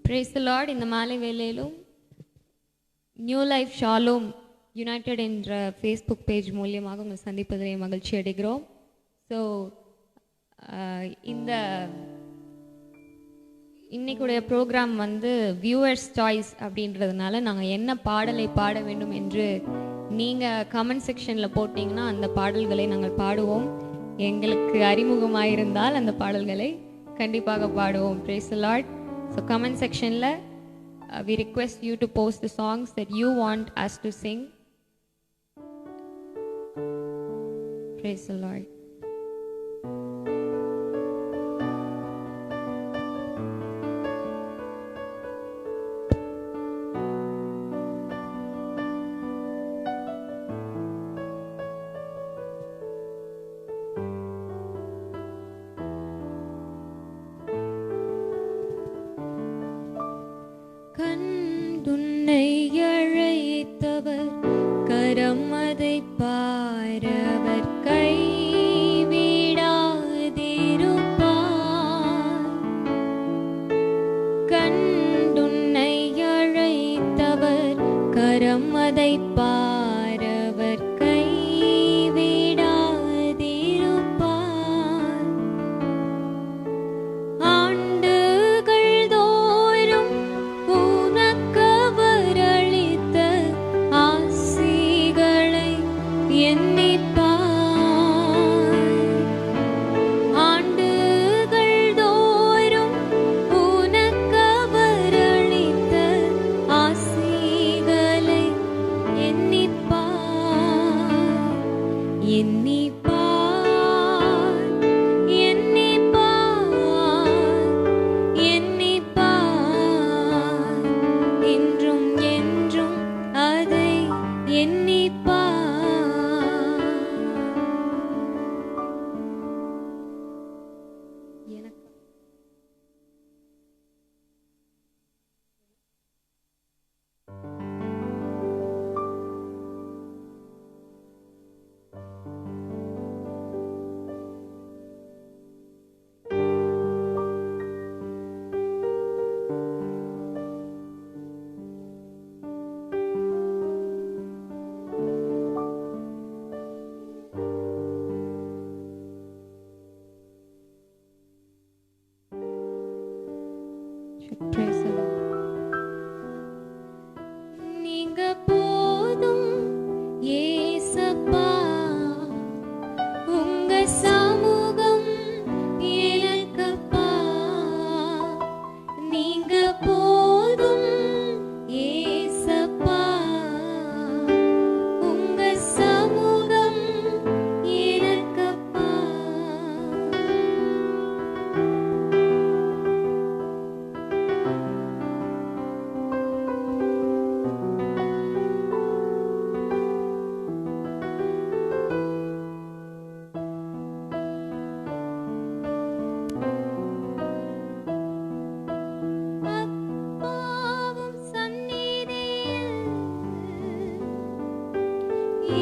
Praise the Lord. இந்த மாலை வேளையிலும் நியூ லைஃப் ஷாலோம் யுனைடெட் என்ற ஃபேஸ்புக் பேஜ் மூலியமாக உங்களை சந்திப்பதிலே மகிழ்ச்சி அடைகிறோம். ஸோ இந்த இன்னைக்குடைய ப்ரோக்ராம் வந்து வியூவர்ஸ் சாய்ஸ் அப்படின்றதுனால நாங்கள் என்ன பாடலை பாட வேண்டும் என்று நீங்கள் கமெண்ட் செக்ஷனில் போட்டிங்கன்னா அந்த பாடல்களை நாங்கள் பாடுவோம். எங்களுக்கு அறிமுகமாயிருந்தால் அந்த பாடல்களை கண்டிப்பாக பாடுவோம். Praise the Lord. So comment section la we request you to post the songs that you want us to sing. Praise the Lord. கண்டுன்னை அழைத்தவர் கரம் அதை பாரவர் கைவிடாதிருப்பார். கண்டுன்னை அழைத்தவர் கரம் அதை பாரவர் கைவிடாதிருப்பார். ஆண்டுகள் தோறும் உனக்கவர் அளித்த ஆசிகளை எண்ணிப்பார். ஆண்டுகள் தோறும் உனக்கவர் அளித்த ஆசிகளை எண்ணிப்பார். எண்ணிப்பார் எண்ணிப்பார் எண்ணிப்பார் என்றும் என்றும் அதை எண்ணிப்பார். எனக்கு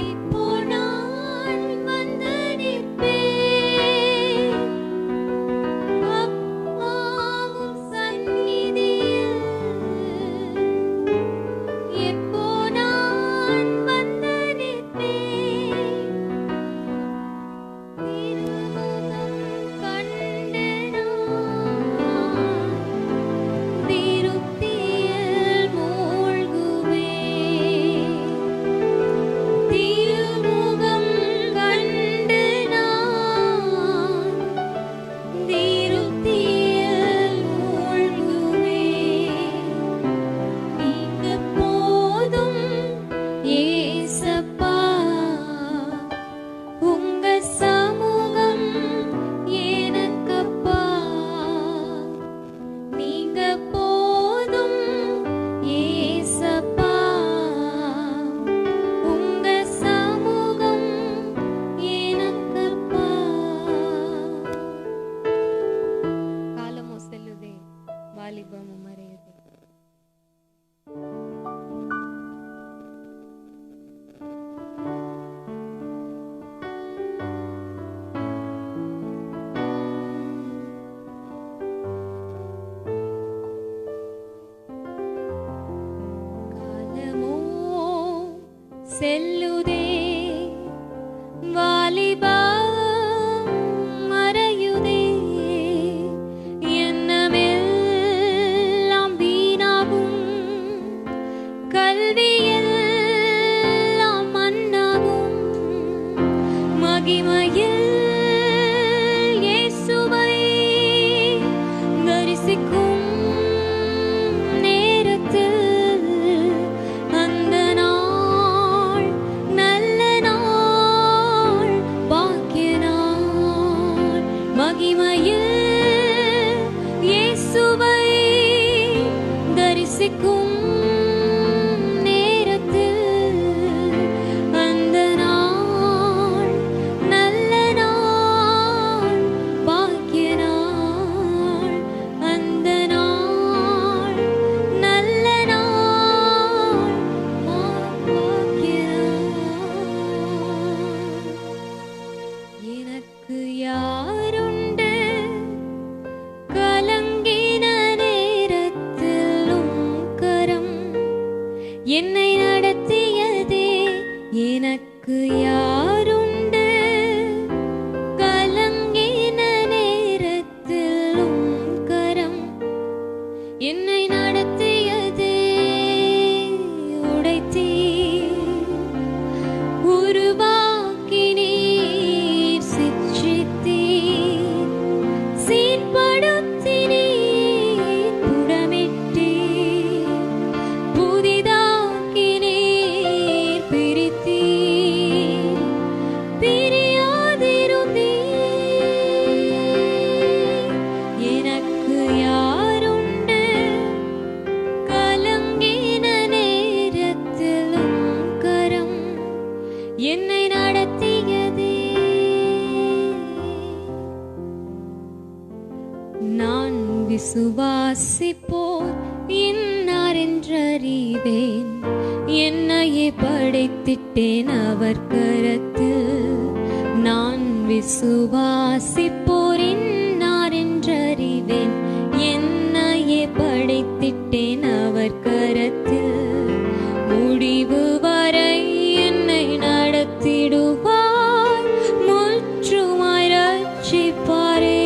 இப்போ நான் வந்து நிற்பேன் அப்பாவும் சந்நிதியில். இப்போ நான் வந்து நிற்பேன் திருமுகம் கண்டு நான் திருப்தியில் மூழ்குவேன். திருமுகம் கண்டு நான் திருப்தியில் மூழ்குவேன். நீங்க போதும் ஏசப்பா, உங்க சமூகம் எனக்கப்பா. நீங்க போதும் ஏசப்பா, உங்க சமூகம் எனக்கப்பா. காலமோ செல்லுதே, வாலிபமும் மறையுதே. காலமோ செல்லுதே, வாலிபம் மறையுதே. எண்ணமெல்லாம் வீணாகும், கல்வியெல்லாம் மண்ணாகும். மகிமையில் இயேசுவை தரிசிக்கும் நேரத்தில் அந்த நாள் நல்ல நாள், பாக்கிய நாள். மகிமையில் இயேசுவை தரிசிக்கும் நேரத்தில் அந்த நாள் நல்ல நாள், பாக்கிய நாள். அந்த நாள் நல்ல நாள், பாக்கிய நாள். எனக்கு யாருண்டு கலங்கின நேரத்திலும் கரம் என்னை நடத்தியதே. எனக்கு யாருண்டு கலங்கின நேரத்திலும் கரம் என்னை நடத்தியதே. உடைத்தீர், உருவாக்கினீர், சிற்றித்தீர், சீர்படுத்தினீர், புடமிட்டீர், புதிதாக்கினீர், பிரித்தீர், பிரியாதிருந்தீர். எனக்கு யாருண்டு கலங்கின நேரத்திலும் கரம் என்னை நடத்தியதே. நான் விசுவாசிப்போர் இன்னார் என்றறிவேன். என்னையே படைத்திட்டேன் அவர் கரத்தில். நான் விசுவாசிப்போர் இன்னார் என்றறிவேன். என்னையே படைத்திட்டேன் அவர் கரத்தில். முடிவு வரை என்னை நடத்திடுவார், முற்றுமாய் ரட்சிப்பாரே.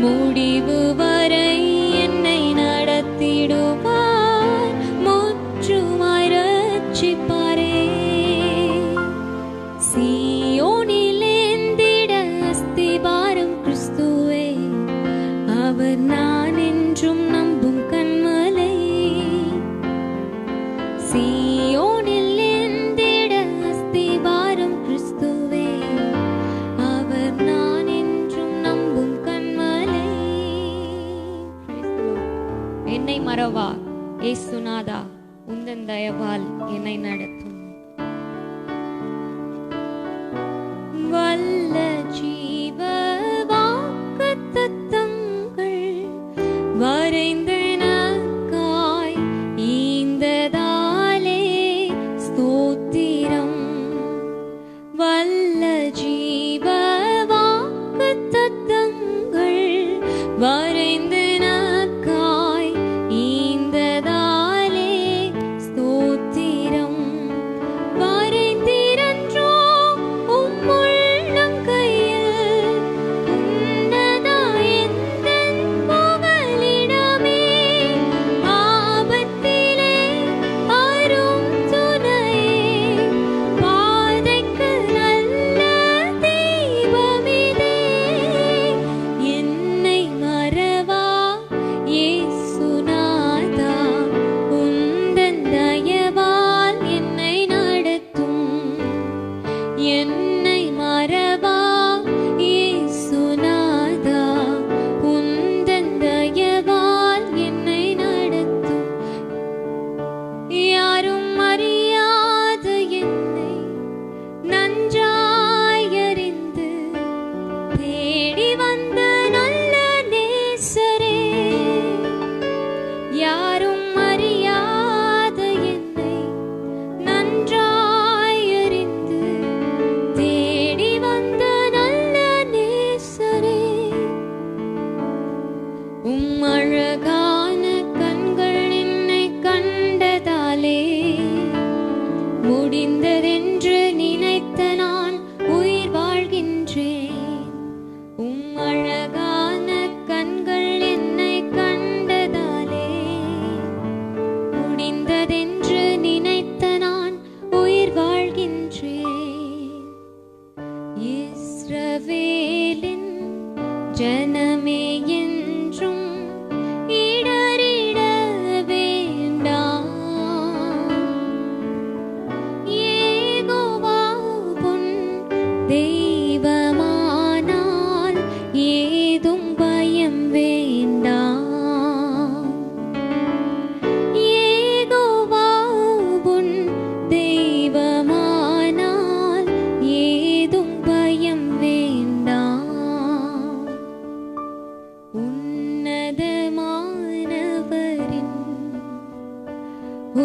முடிவு வரை என்னை நடத்திடுவார், முற்றுமாய் ரட்சிப்பாரே. சீயோனில் ஏந்திட அஸ்திபாரம் கிறிஸ்துவே, அவர் நான் என்றும் நம்பும் கன்மலை. சீயோனில் ஏந்திட அஸ்திபாரம் கிறிஸ்துவே, அவர் நான் என்றும் நம்பும் கன்மலை. என்னை மறவா ஏசுநாதா, உந்தன் தயவால் என்னை நடத்தும். வல்ல ஜீவ வாக்குத்தத்தங்கள் வரைந்தனக்காய் ஈந்ததாலே ஸ்தோத்திரம். முடிந்ததென்று நினைத்த நான் உயிர் வாழ்கின்றேன். உம் அழகான கண்கள் என்னை கண்டதாலே முடிந்ததென்று நினைத்த நான் உயிர் வாழ்கின்றேன். இஸ்ரவேலின் ஜனமே என்றும் இடறிட வேண்டாம். யெகோவா உன் தெய்வமானால் ஏதும் பயம் வேண்டாம். யெகோவா உன் தெய்வமானால் ஏதும் பயம் வேண்டாம். உன்னதமானவரின்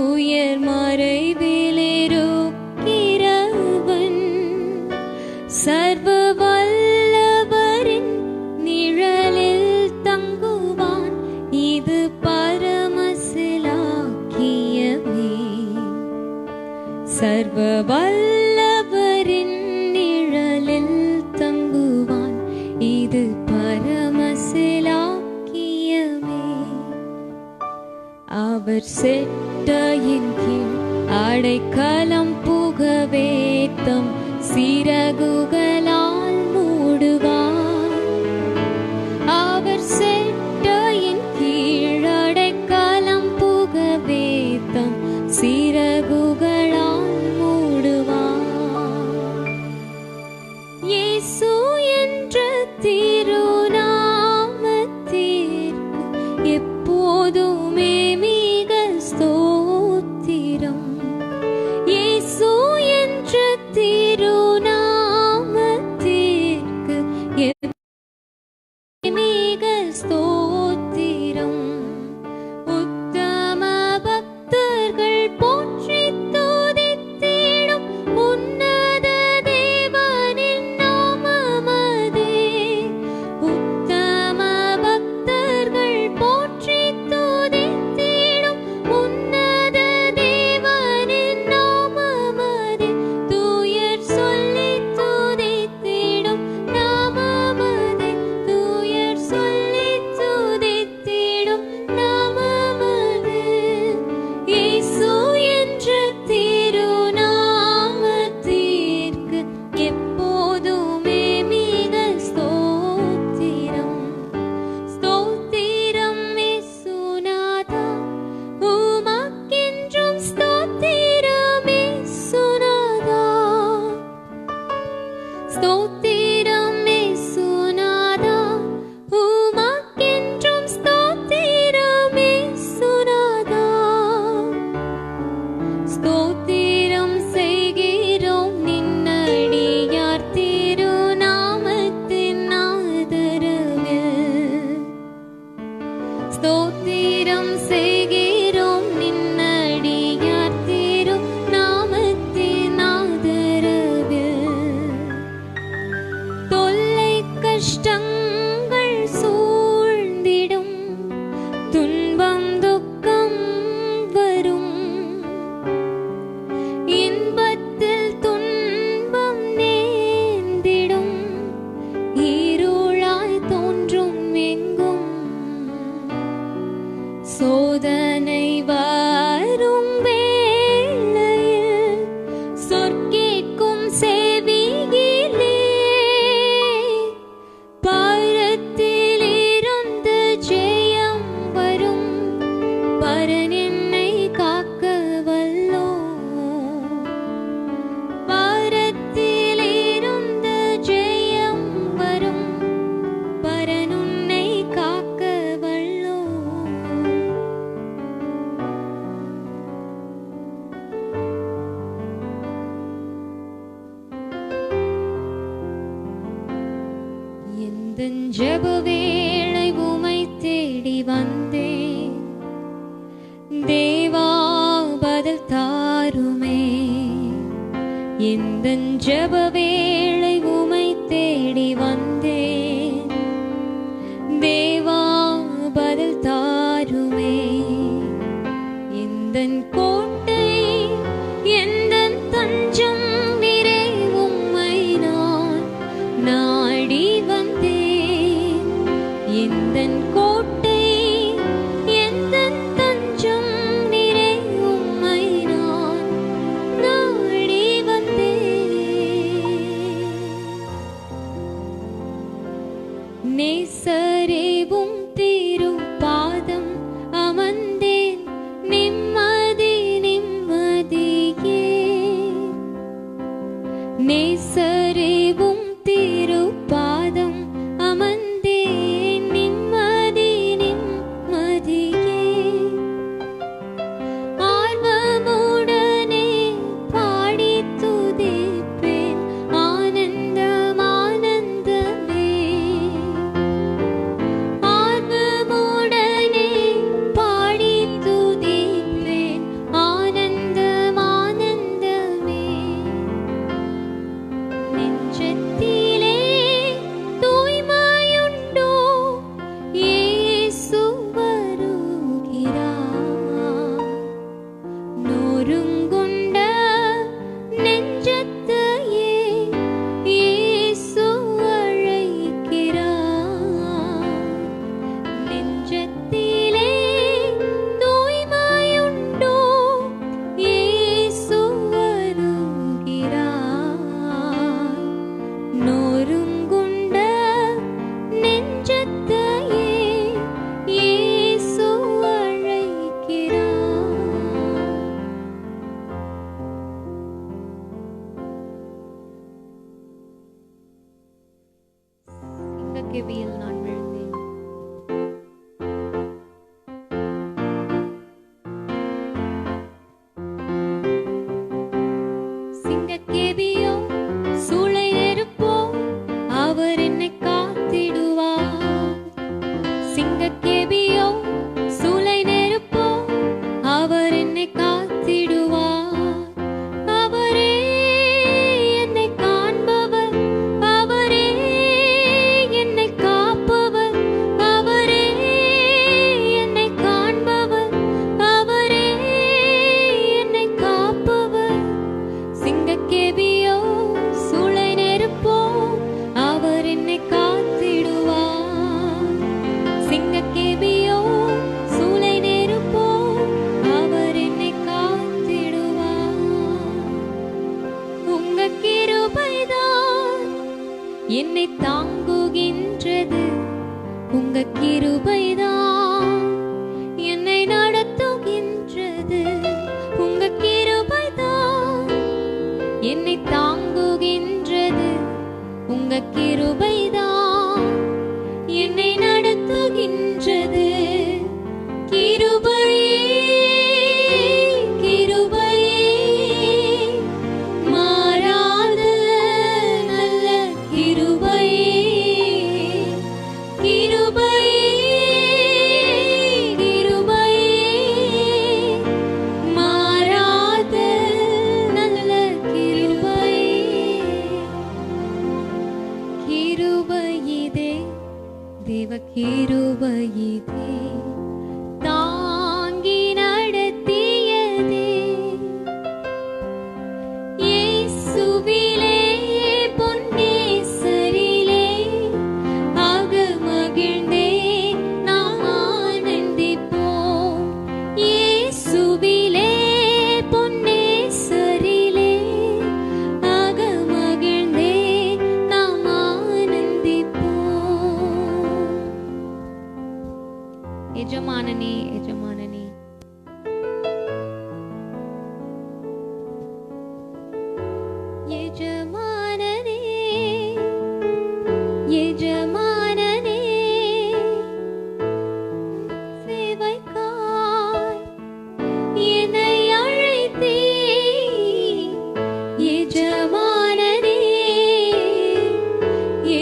உயர் மறைவிலிருக்கிறவன் சர்வ வல்லவரின் நிழலில் தங்குவான். இது பரமசிலாக்கியமே. சர்வ வல்லவரின் நிழலில் தங்குவான். இது பரமசிலாக்கியமே. அவர் செட்டையின் கீழ் அடைக்கலம் புகவே தம் சிறகுகளால் மூடுவார். அவர் செட்டையின் கீழ் அடைக்கலம் புகவே தம் சிறகுகளால் மூடுவார். இயேசு என்ற திருநாமத்திற்கு எப்போதுமே மிக ஸ்தோத்திரம். இயேசு என்ற திருநாமத்திற்கு மிக ஸ்தோத்திரம். உத்தம பக்தர்கள் போற்றி துதித்திடும் உன்னத தேவனின் நாமமதே. உத்தம பக்தர்கள் போற்றி துதித்திடும் உன்னத தேவனின் நாமமதே. தூயர் சொல்லி துதித்திடும் நாமமதே. தூயர் சொல்லி துதித்திடும் நாமமதே. இயேசு என்ற திருநாமத்திற்கு எப்போதுமே மிக ஸ்தோத்திரம். ஸ்தோத்திரம் இயேசுநாதா, உமக்கென்றும் ஸ்தோத்திரம் இயேசுநாதா. ஸ்தோத்திரம் இயேசுநாதா, உமக்கென்றும் ஸ்தோத்திரம் இயேசுநாதா. ஸ்தோத்திரம் செய்கிறோம் நின்னடியார் திருநாமத்தின் ஆதரவில். ஸ்தோத்திரம் செய்கிறோம் நின்னடியார் திருநாமத்தின் ஆதரவில். தொல்லை கஷ்டங்கள் சூழ்ந்திடும், துன்பம் துக்கம் வரும். இன்பத்தில் துன்பம் நேர்ந்திடும், இருளாய் தோன்றும் எங்கும். சோதனை வரும் வேளையில் சொற்கேட்கும் செவியிலே பாரத்தில் இருந்து ஜெயம் வரும். பரன் என்னை காக்க வல்லோ. பாரத்தில் இருந்து ஜெயம் வரும். பரன் உன்னை காக்க வல்லோ. எந்தன் ஜெப வேளை உமை தேடி வந்தேன். தேவா பதில் தாருமே. எந்தன் ஜெப வேளை உமை தேடி வந்தேன். தேவா பதில் தாருமே. எந்தன் கோட்டை எந்தன் தஞ்சம் நிறை உம்மை நான் நாடி வந்தேன். எந்தன் கோட்டை எந்தன் தஞ்சம் நிறை உம்மை நான் நாடி வந்தேன். நேசரேவும் திருப்பாதம் அமர்ந்தேன் நிம்மதி நிம்மதியே. நேசரேவும் திருப்பாதம் அமர்ந்தேன் நிம்மதி நிம்மதியே. ஆர்வமுடனே பாடி துதிப்பேன் ஆனந்தம் ஆனந்தமே. ஆர்வமுடனே பாடி துதிப்பேன் ஆனந்தம் ஆனந்தமே. நெஞ்சத்திலே தூய்மையுண்டோ இயேசு வருகிறார். நொறுங்குண்ட நெஞ்சத்தையே இயேசு அழைக்கிறார். நெஞ்சத்திலே தூய்மையுண்டோ இயேசு வருகிறார். நொறுங்குண்ட நெஞ்சத்தையே இயேசு அழைக்கிறார். சிங்கக்கெவியில் நான் விழுந்தேன். சிங்கக்கேபியோ சூளை நெருப்போ அவர் என்னை காத்திடுவார். சிங்கக்கேபியோ சூளை நெருப்போ அவர் என்னை காத்திடுவார். அவரே என்னை காண்பவர், அவரே என்னை காப்பவர், அவரே என்னை காண்பவர், அவரே என்னை காப்பவர். சிங்கக்கேபியோ சூளை நெருப்போ அவர் என்னை காத்திடுவார். சிங்கக்கேபியோ சூளை நெருப்போ அவர் என்னை காத்திடுவார். உங்க கிருபைதான் என்னை தாங்குகின்றது. உங்க கிருபைதான் என்னை நடத்துகின்றது. உங்க கிருபைதான் என்னை தாங்குகின்றது. உங்க கிருபைதான் என்னை நடத்துகின்றது. கிருபையே கிருபையே மாறாத நல்ல கிருபையே. கிருபையே கிருபையே மாறாத நல்ல கிருபையே. கிருபையிதே தேவ கிருபையிதே தாங்கி நடத்தியதே. இயேசுவிலே பொன்னேசரிலே அகமகிழ்ந்தே நாம் ஆனந்திப்போம். இயேசுவிலே பொன்னேசரிலே அகமகிழ்ந்தே நாம் ஆனந்திப்போம். எஜமானனே எஜமானனே எஜமானனே எஜமானனே சேவைக்காய் என்னை அழைத்தீர். எஜமானனே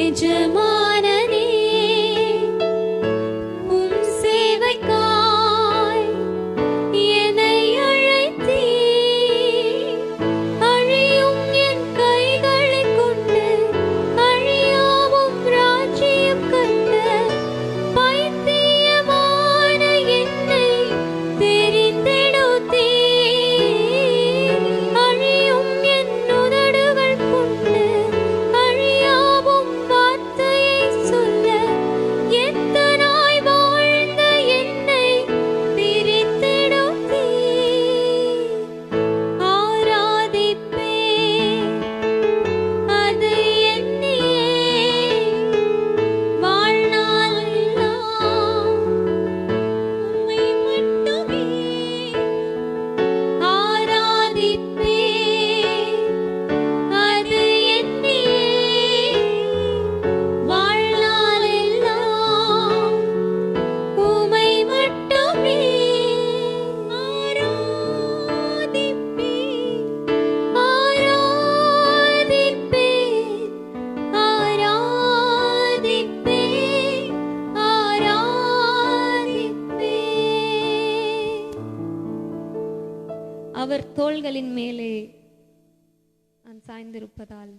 எஜமானனே உம் சேவைக்காய் என்னை அழைத்தீர். அழியும் என் கை தோள்களின் மேலே நான் சாய்ந்திருப்பதால்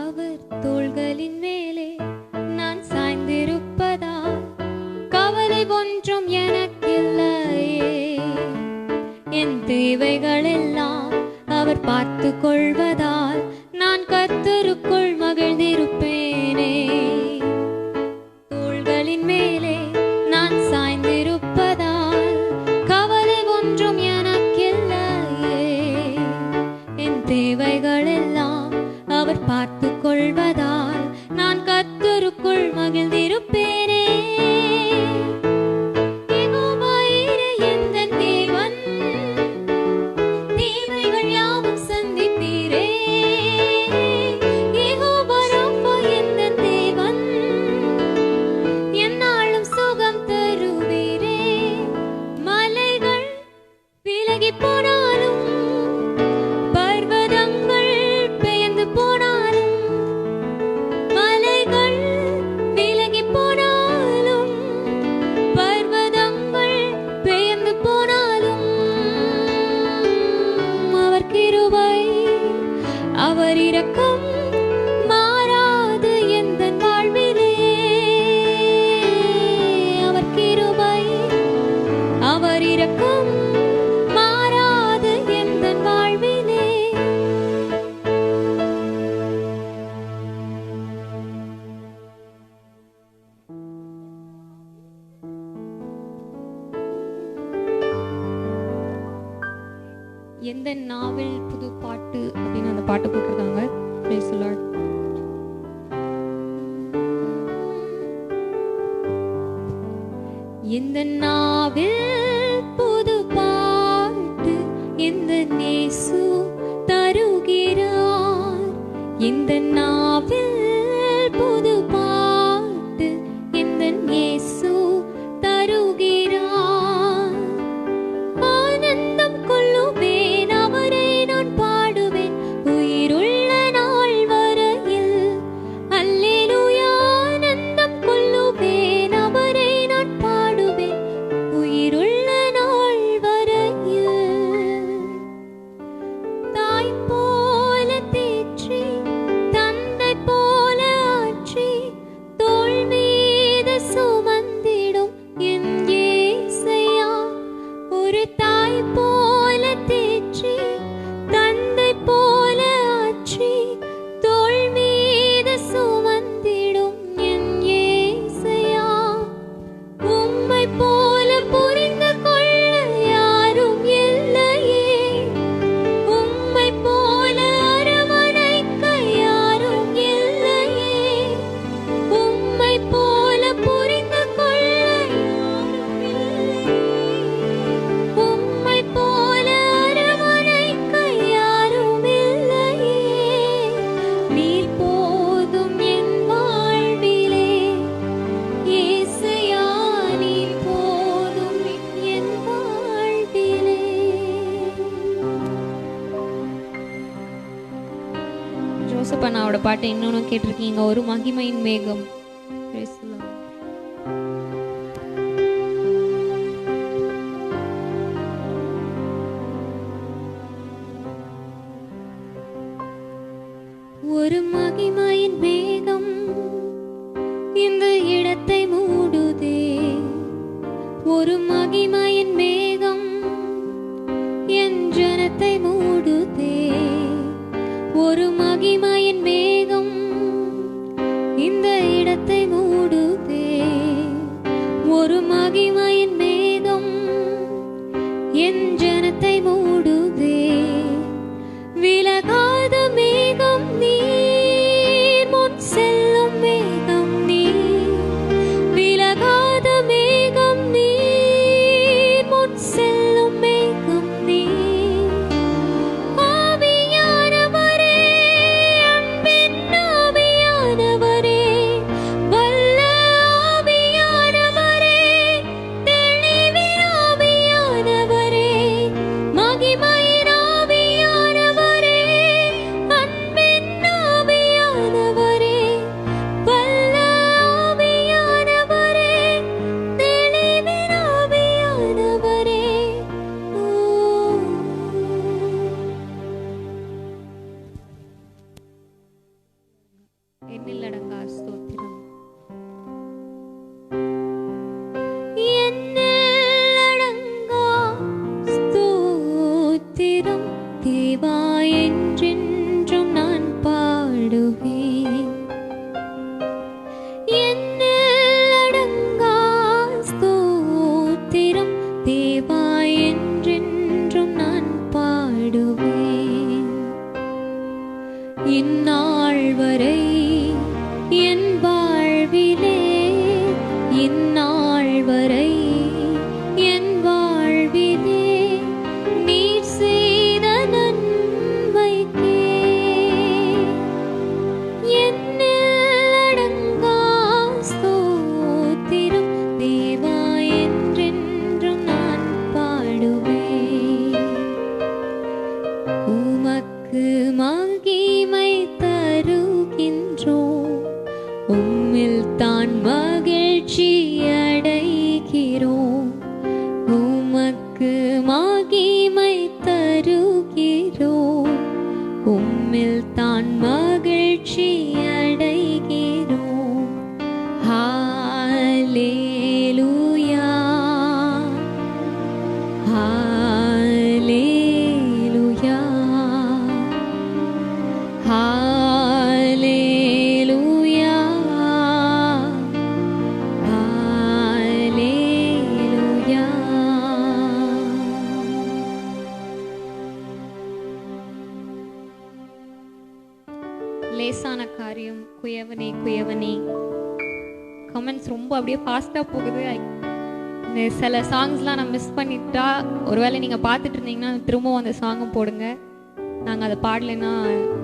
அவர் தோள்களின் மேலே நான் சாய்ந்திருப்பதால் கவலை ஒன்றும் எனக்கில்லையே. என் தேவைகள் எல்லாம் அவர் பார்த்து கொள்வதால் நான் கர்த்தருக்குள் மகிழ்ந்திருப்பேனே. தோள்களின் மேலே நான் சாய்ந்திருப்பதால் கவலை ஒன்றும் எனக்கில்லையே. என் தேவைகள் எல்லாம் அவர் பார்த்து கொள்வதால் நான் கர்த்தருக்குள் மகிழ்ந்திருப்பேனே. அவர் இரக்கம் மாறாது எந்தன் வாழ்விலே. அவர் கிருபை அவர் இரக்கம் மாறாது எந்தன் வாழ்விலே. எந்த நாவில் புது பாட்டு அப்படின்னு அந்த பாட்டு போட்டிருக்காங்க. Praise the Lord. எந்த நாவில் புது பாட்டு எந்த நேசு தருகிறார். எந்த நாவில் புது பாட்டு எந்த நேசு தருகிறார். ஆனந்தம் கொள்ளுவேன் அவரை நான் பாடுவேன் உயிருள்ள நாள் வரையில். அல்லேலூயா. ஆனந்தம் கொள்ளுவேன் அவரை நான் பாடுவேன் உயிருள்ள நாள் வரையில். தாய் போல தேற்றி தந்தை போல ஆற்றி தோள் மீது சுமந்திடும் என் இயேசையா. ஒரு தாய் போல தேற்றி தந்தை போல ஆற்றி தோள் மீது சுமந்திடும் என் இயேசையா. உம்மை போல புரிந்து கொள்ள யாரும் இல்லையே. உம்மை போல அரவணைக்க யாரும் இல்லையே. உம்மை போல புரிந்து கொள்ள யாரும் இல்லையே. உம்மை போல அரவணைக்க யாரும் இல்லையே. நீர் போதும் என் வாழ்விலே. இயேசையா நீர் போதும் என் வாழ்விலே. ஜோசப் அண்ணாவோட பாட்டை இன்னொன்னு கேட்டிருக்கீங்க, ஒரு மகிமையின் மேகம். Praise the Lord. ஒரு மகிமையின் மேகம் இந்த இடத்தை மூடுதே. ஒரு மகிமையின் மேகம் என் ஜனத்தை மூடுதே. ஒரு மகிமையின் மேகம் இந்த இடத்தை மூடுதே. ஒரு மகிமையின் மேகம் என் ஜனத்தை மூடுதே. விலகாத மேகம் நீர், முன் செல்லும் மேகம் நீர். விலகாத மேகம் நீர், உம்மில் தான் மகிழ்ச்சி அடைகிறோம். ஹல்லேலூயா ஹல்லேலூயா ஹல்லேலூயா ஹல்லேலூயா. லேசான காரியம், குயவனே குயவனே. கமெண்ட்ஸ் ரொம்ப அப்படியே ஃபாஸ்ட்டாக போகுது. இந்த சில சாங்ஸ்லாம் நான் மிஸ் பண்ணிட்டா, ஒருவேளை நீங்கள் பார்த்துட்டு இருந்தீங்கன்னா திரும்பவும் அந்த சாங்கும் போடுங்க. நாங்கள் அதை பாடலைன்னா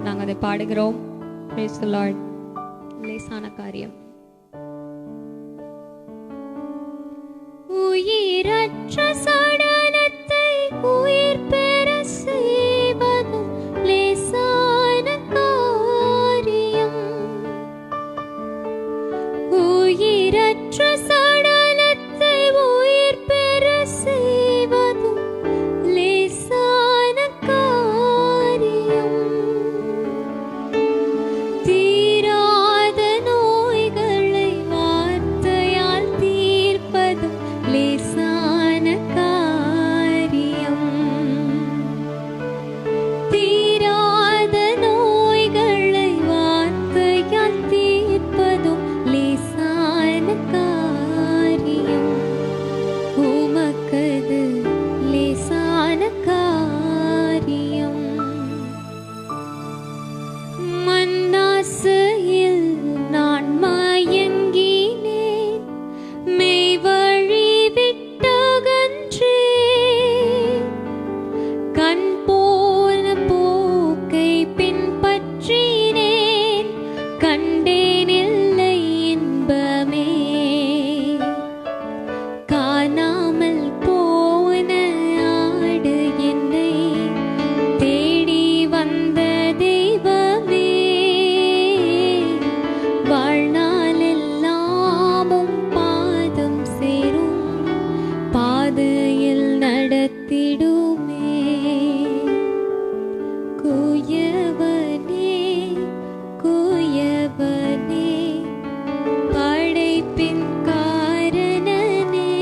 நாங்கள் அதை பாடுகிறோம். Praise the Lord. லேசான காரியம். உயிரற்ற சடலத்தை உயிர் பெற செய்வதும் லேசான காரியம். உயிரற்ற சடலத்தை உயிர் பெற செய்வதும் லேசான காரியம். தீராத நோய்களை வார்த்தையால் தீர்ப்பதும் லேசான காரியம். தீராத நோய்களை வார்த்தையால் தீர்ப்பதும் லேசான காரியம். உமக்கது லேசான காரியம். மன்னாசையில் நான் மயங்கினேன், மெய்வழி விட்டகன்றேன். கண் போன போக்கை பின்பற்றினேன், கண்டேன் இல்லை இன்பமே. காணாமல் போன ஆடு என்னை தேடி வந்த தெய்வமே. வாழ்நாளெல்லாமும் பாதம் சேரும் பாதையில் நடத்திடுமே. குயவனே குயவனே படைப்பின் காரணனே.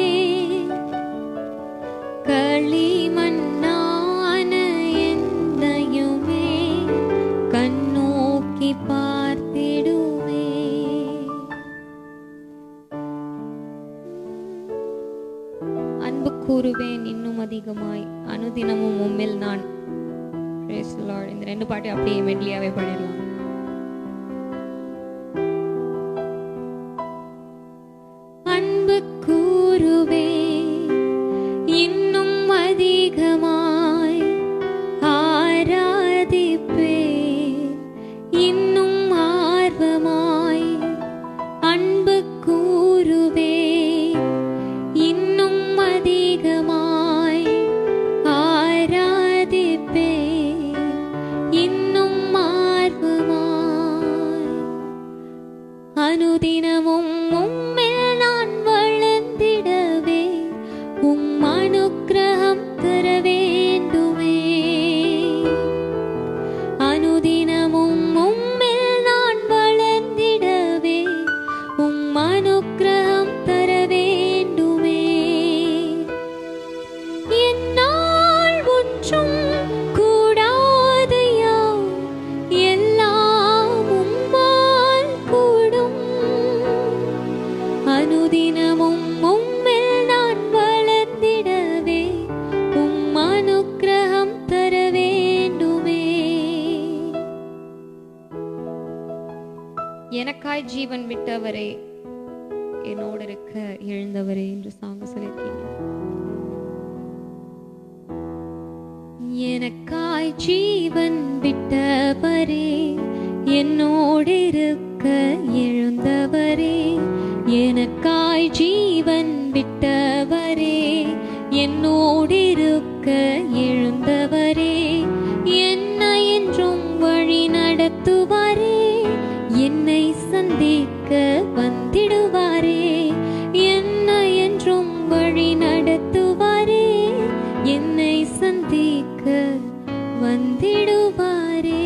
களிமண்ணான என்னையுமே கண்ணோக்கி பார்த்திடுமே. அன்பு கூறுவேன் இன்னும் அதிகமாய், அனுதினமும் உம்மில் நான். Praise the Lord. இந்த ரெண்டு பாட்டு அப்படியே மெட்லியாவே பாடிடலாம். அன்பு கூறுவே இன்னும் அதிகமாய், ஆராதிப்பே இன்னும் ஆர்வமாய். அன்பு கூறுவே இன்னும் அதிகமாய், ஆராதிப்பே இன்னும் ஆர்வமாய். அனுதினமும் உம்மில் நான் வளர்ந்திடவே உம் அனுக்கிரகம் தர வேண்டுமே. அனுதினமும் உம்மில் நான் வளர்ந்திடவே உம் அனுக்கிரகம் தர வேண்டுமே. என்னால் ஒன்றும் கூடாதையா, எல்லாம் உம்மால் கூடும். அனுதினமும் உம்மில் நான் வளர்ந்திடவே உம் அனுக்கிரகம் தர வேண்டுமே. எனக்காய் ஜீவன் விட்டவரே, என்னோடு இருக்க எழுந்தவரே என்று சாங்க சொல்லியிருக்கீங்க. எனக்காய் ஜீவன் விட்டவரே, என்னோடு இருக்க எழுந்தவரே. எனக்காய் ஜீவன் விட்டவரே, என்னோடு இருக்க எழுந்தவரே. என்னை என்றும் வழி நடத்துவாரே, என்னை சந்திக்க வந்திடுவாரே. என்னை என்றும் வழி நடத்துவாரே, என்னை சந்திக்க வந்திடுவாரே.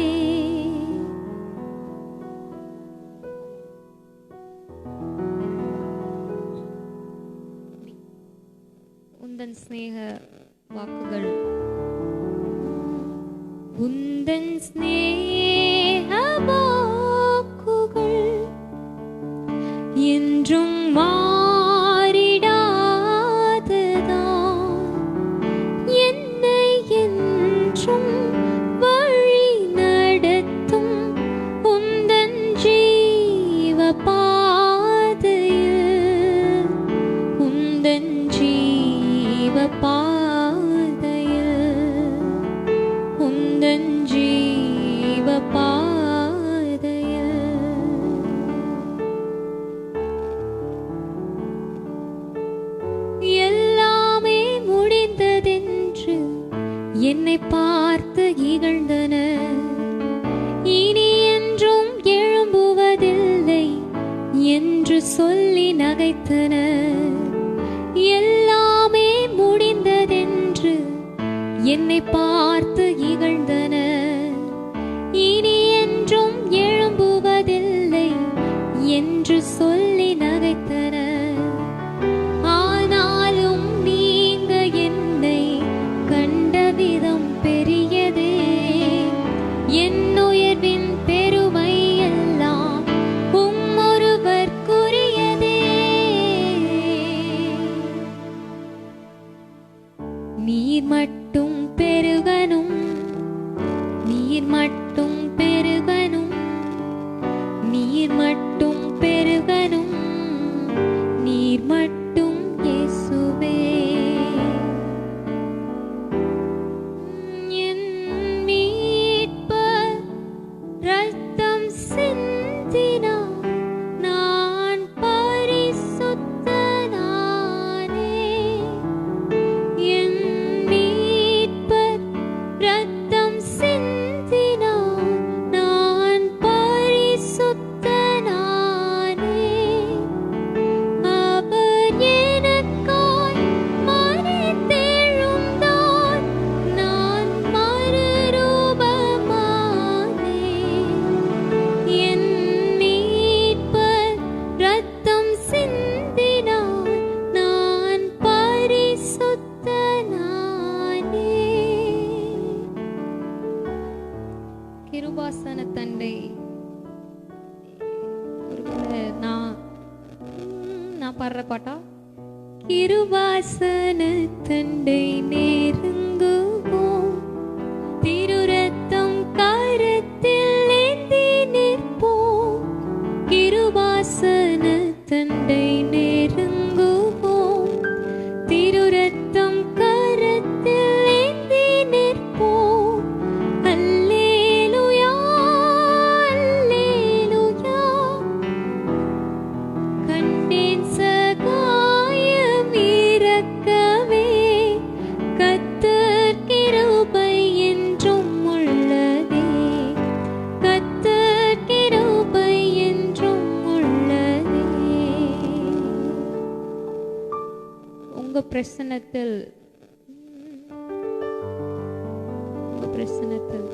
உந்தன் ஸ்நேக வாக்குகள். உந்தன் ஸ்நேக வாக்குகள் என்றும் மாறிடாததான், என்னை என்றும் வழி நடத்தும் உந்தன் ஜீவ பாதையில், உந்தன் ஜீவ பாதையில், உந்தன் ஜீவ பாதையில். எல்லாமே முடிந்ததென்று என்னை பார்த்து இகழ்ந்தனர், இனி என்றும் எழும்புவதில்லை என்று சொல்லி நகைத்தனர். எல்லாமே முடிந்ததென்று என்னை பார்த்து இகழ்ந்தனர், இனி என்றும் எழும்புவதில்லை என்று சொல்லி நகைத்தனர். ஆனாலும் நீங்க என்னை கண்ட விதம் பெரியதே, என் உயர்வின் பெருமை எல்லாம் உம்மொருவர்க்குரியதே. நீர் மட்டும் பெருகனும், நீர் மட்டும் பெருகனும், நீர் மட்டும் பெருகனும், நீர் மட்டும் இயேசுவே. என் மீட்பர் இரத்தம் சிந்தினார், நான் பரிசுத்தனானே. என் மீட்பர் இரத்தம் சிந்தினார், நான் பரிசுத்தனானே. அவர் எனக்காய் மரித்தெழுந்தார், நான் மறுரூபமானேன். என் மீட்பர் இரத்தம் சிந்தினார், நான் பரிசுத்தனானே. கிருபாசன தண்டை. ஒருவேளை நான் பாடுற பாட்டா? கிருபாசன தண்டை நெருங்குவோம், திருரத்தம் கரத்தில் ஏந்தி நிற்போம். கிருபாசன தண்டை நெருங்குவோம், திருரத்தம் கரத்தில் ஏந்தி நிற்போம். அல்லேலூயா, அல்லேலூயா. கண்டேன் சகாயம் இரக்கமே, கர்த்தர் கிருபை என்றும் உள்ளதே, கர்த்தர் கிருபை என்றும் உள்ளதே. உங்க பிரசன்னத்தில், உங்க பிரசன்னத்தில்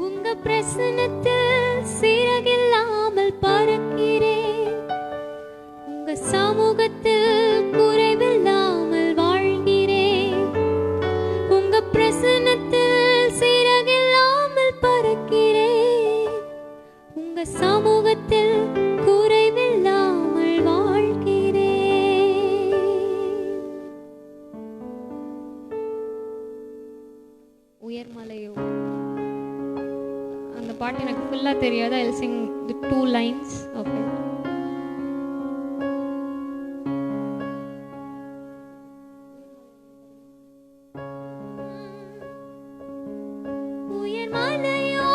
உங்க பிரசன்னத்தில் சிறகில்லாமல் பறக்கிறேன், உங்க சமூகத்தில் குறைவில்லாமல் வாழ்கிறேன். உங்க பிரசன்னத்தில் சிறகில்லாமல் பறக்கிறேன், உங்க சமூகத்தில் குறைவில்லாமல் வாழ்கிறேன். உயர்மலையோ, அந்த பாட்டு எனக்கு ஃபுல்லா தெரியாது. I'll sing the 2 lines of it. உயர்மலையோ,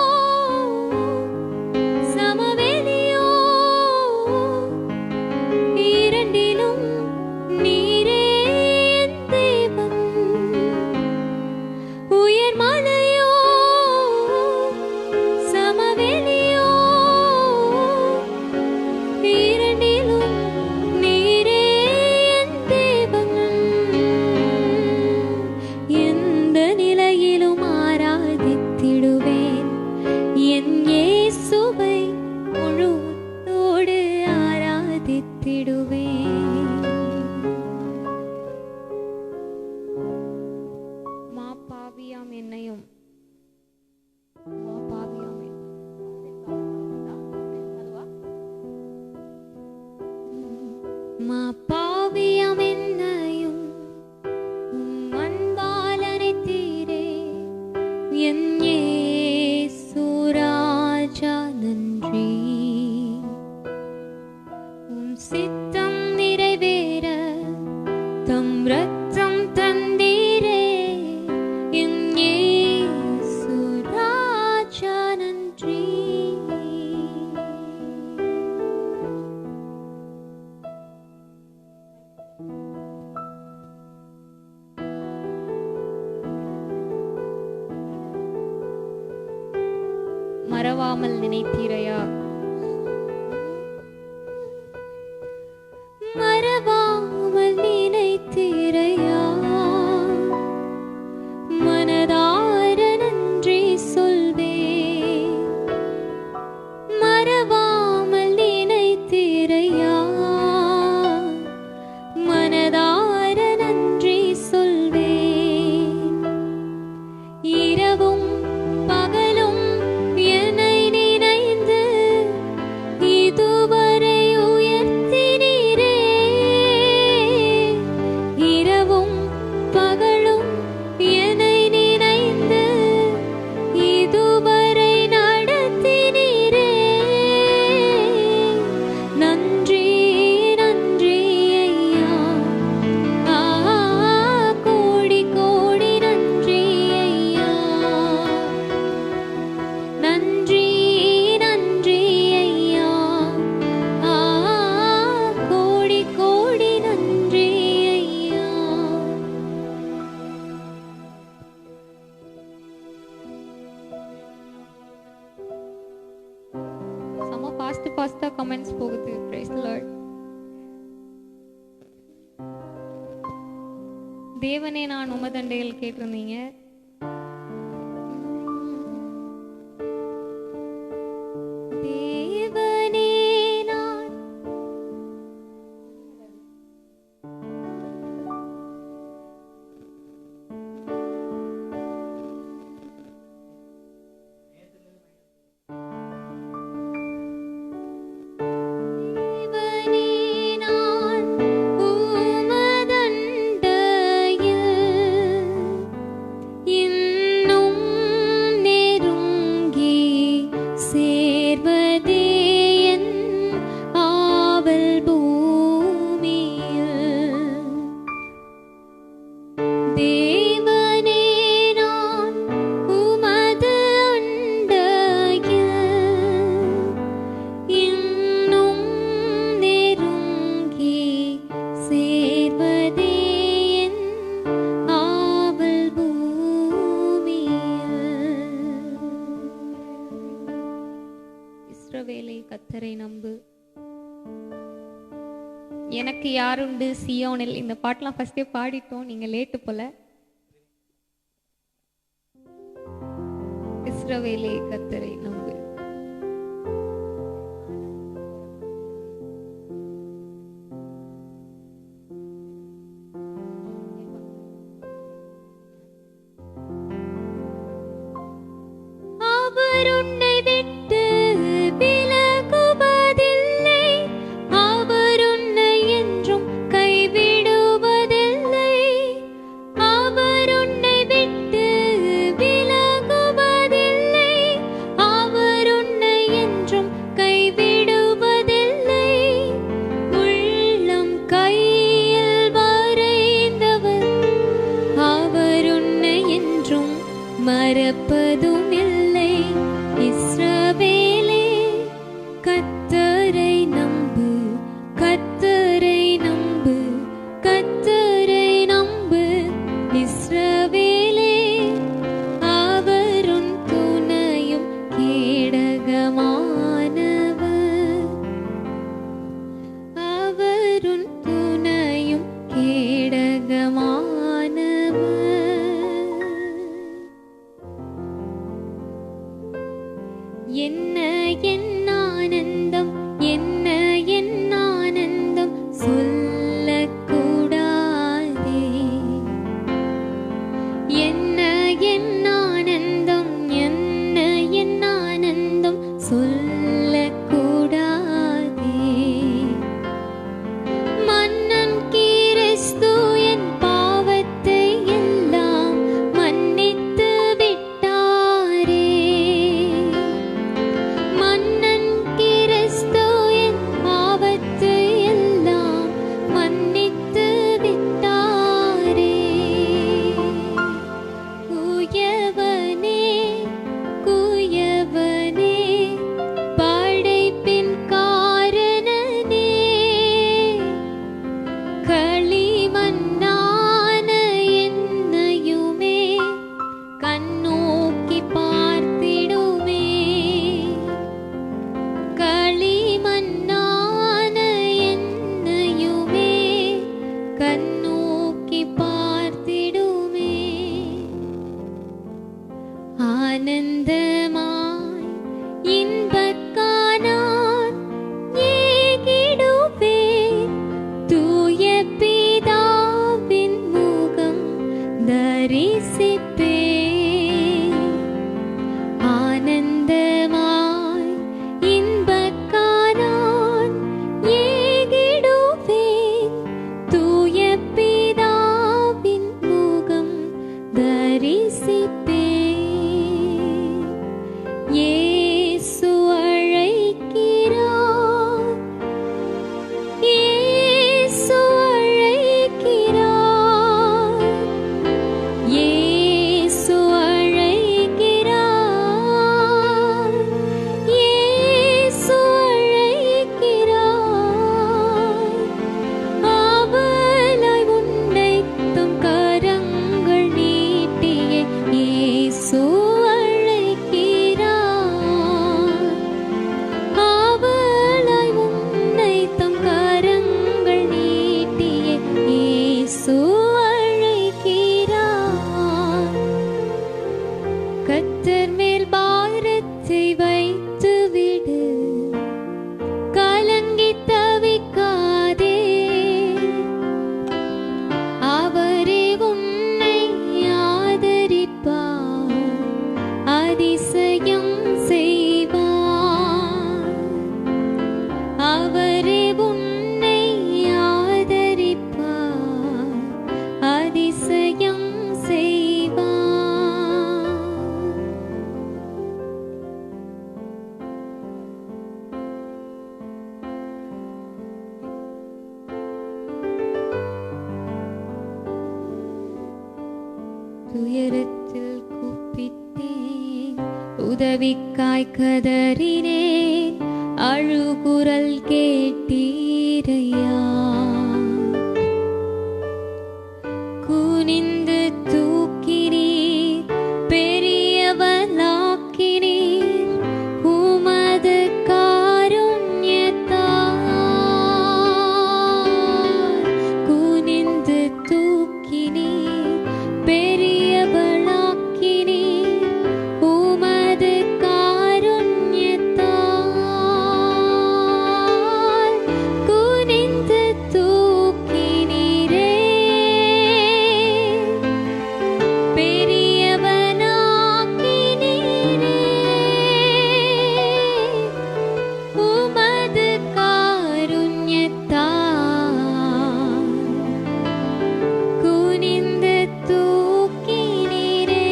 சமவெளியோ, இரண்டிலும் நீரே என் தேவன். உயர்மலையோ, சமவெளியோ, மா பாவியம் என்னையும் உம் அன்பால் அணைத்தீரே என் இயேசு ராஜா நன்றி. உம் சித்தம் நிறைவேற தம் ரத்தம் தந்தீரே என் இயேசு ராஜா நன்றி. மறவாமல் நினைத்தீரையா, மறவாமல் நினைத்தீரையா, மனதார நன்றி சொல்வேன். மறவாமல் நினைத்தீரையா, மனதார நன்றி சொல்வேன். இரவும் பகலும் என்னை நினைந்து இதுவரை உயர்த்தினீரே. இரவும் பகலும் என்னை நினைந்து இதுவரை நடத்தினீரே. நன்றி நன்றி ஐயா, கோடி கோடி நன்றி ஐயா. நன்றி நன்றி ஐயா, கோடி கோடி நன்றி ஐயா. செம ஃபாஸ்டா கமெண்ட்ஸ் போகுது. Praise the Lord. தேவனே நான் உமதண்டையில் கேட்டிருந்தீங்க. தேவனே நான் தேவனே நான் உமதண்டையில் இன்னும் நெருங்கி சேர்வதே என் ஆவல் பூமியில். தேவனே நான் உமது அண்டையில் இன்னும் நெருங்கி சேர்வதே என் ஆவல் பூமியில். இஸ்ரவேலே கர்த்தரை நம்பு. எனக்கு யாருண்டு சியோனில். இந்த பாட்டெல்லாம் ஃபர்ஸ்டே பாடிட்டோம், நீங்க லேட்டு போல. இஸ்ரவேலே கர்த்தரை நம்பு. அவர் உன்னை விட்டு விலகுவதில்லை, அவர் உன்னை என்றும் கைவிடுவதில்லை. அவர் உன்னை விட்டு விலகுவதில்லை, அவர் உன்னை என்றும் கைவிடுவதில்லை. உள்ளம் கையில் வரைந்தவர், அவர் உன்னை என்றும் மறப்பதும் இல்லை. இஸ்ரவேலே கர்த்தரை நம்பு, கர்த்தரை நம்பு, கர்த்தரை நம்பு. இஸ்ரவேலே அவர் உன் துணையும் கேடகமானவர், அவர் உன் துணையும் கேடகமானவர். என்ன என் ஆனந்தம் உதவிக்காய் கதறினேன், அழுகுரல் கேட்டீரையா. குனிந்து தூக்கினீர், பெரியவனாக்கினீர், உமது காருண்யத்தால். குனிந்து தூக்கினீர், பெரியவனாக்கினீர், உமது காருண்யத்தால். குனிந்து தூக்கினீரே, பெரியவனாக்கினீரே, உமது காருண்யத்தால். குனிந்து தூக்கினீரே.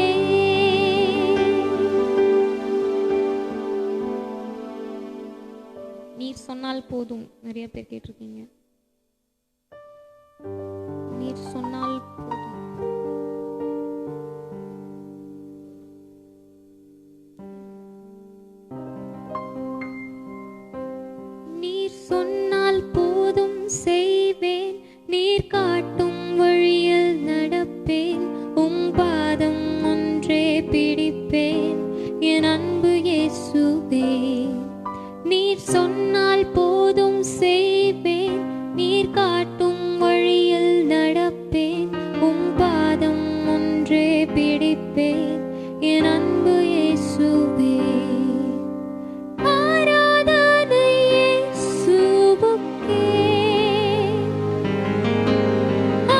நீர் சொன்னால் போதும். நிறைய பேர் கேட்டிருக்கீங்க. நீர் சொன்னால் போதும். நீர் சொன்னால் போதும் செய்வேன், நீர் காட்டும் வழியில் நடப்பேன், உம் பாதம் ஒன்றே பிடிப்பேன் என் அன்பு இயேசுவே. நீர் சொன்னால் போதும் செய்வேன், நீர் காட்டும் வழியில் நடப்பேன், உம் பாதம் ஒன்றே பிடிப்பேன் என் அன்பு இயேசுவே. ஆராதனை இயேசுவுக்கே,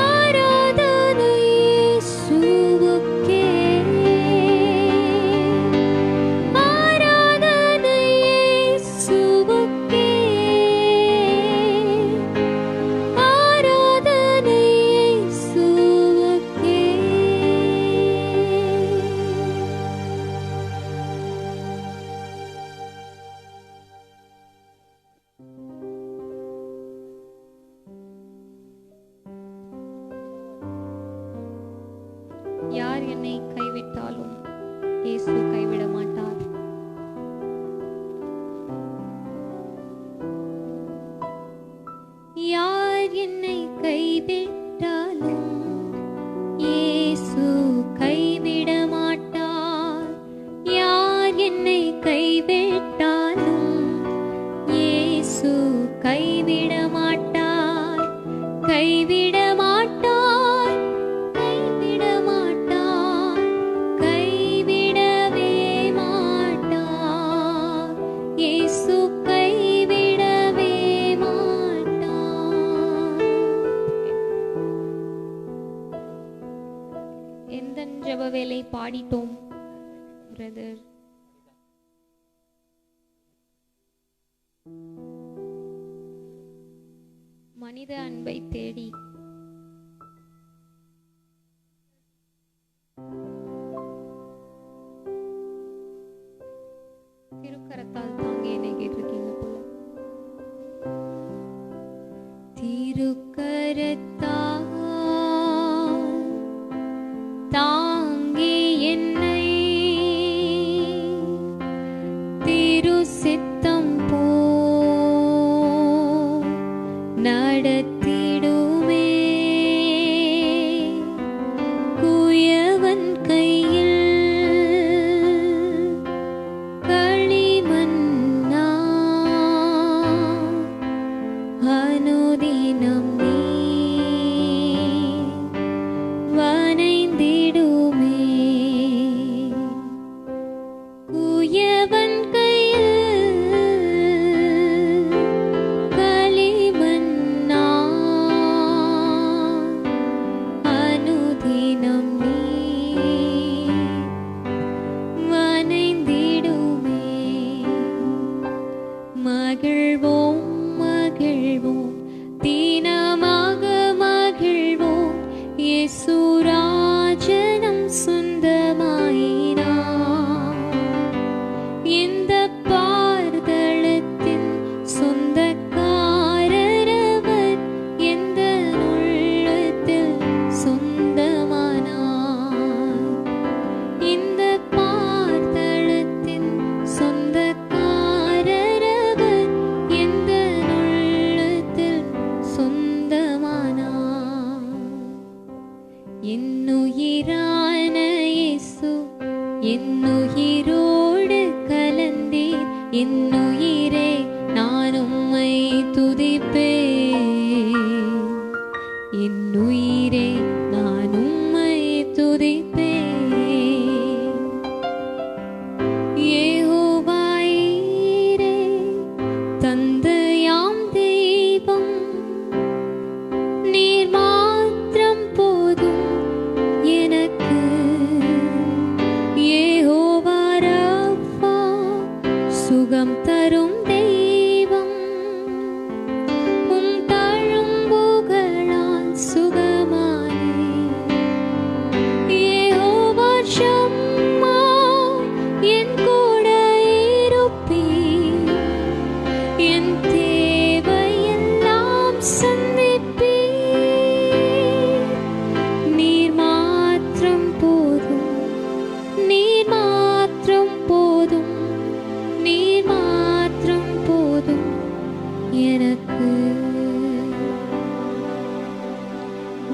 ஆராதனை இயேசுவுக்கே, ஆராதனை இயேசுவுக்கே, ஆராதனை இயேசுவுக்கே. யார் என்னை கைவிட்டாலும் இயேசு கைவிட மாட்டார். யார் என்னை கைவிட்டாலும் இயேசு கைவிட மாட்டார். யார் என்னை கைவிட்டாலும் இயேசு கைவிட மாட்டார். கைவிட மாட்டார், கைவிட மாட்டார், கைவிடவே மாட்டார். இயேசு கைவிடவே மாட்டார். எந்த ஜெப வேலை பாடிட்டோம் பிரதர்? மனித அன்பை தேடி திருக்கரத்தால் தாங்கி என்னை கேட்டிருக்கீங்க போல. திருக்கரத்தால் தாங்கி என்னை திரு சித்தம் போல் நடத்திடுமே. குயவன் கையில் களிமண்ணா அனுதினம் நீ வனைந்திடுமே. குயவன் கையில் களிமண்ணா அனுதினம் நீ வனைந்திடுமே. மகிழ்வோம் மகிழ்வோம், தினமாக மகிழ்வோம், இயேசு ராஜனம் சொந்தமாயினார். இந்த பார்தளத்தின் சொந்தக்காரர் அவர், எந்த உள்ளத்தில் சொந்தமானார். இந்த பார்தளத்தின் என் தேவையெல்லாம் சந்திப்பீர். நீர் மாத்திரம் போதும், நீர் மாத்திரம் போதும், நீர் மாத்திரம் போதும் எனக்கு.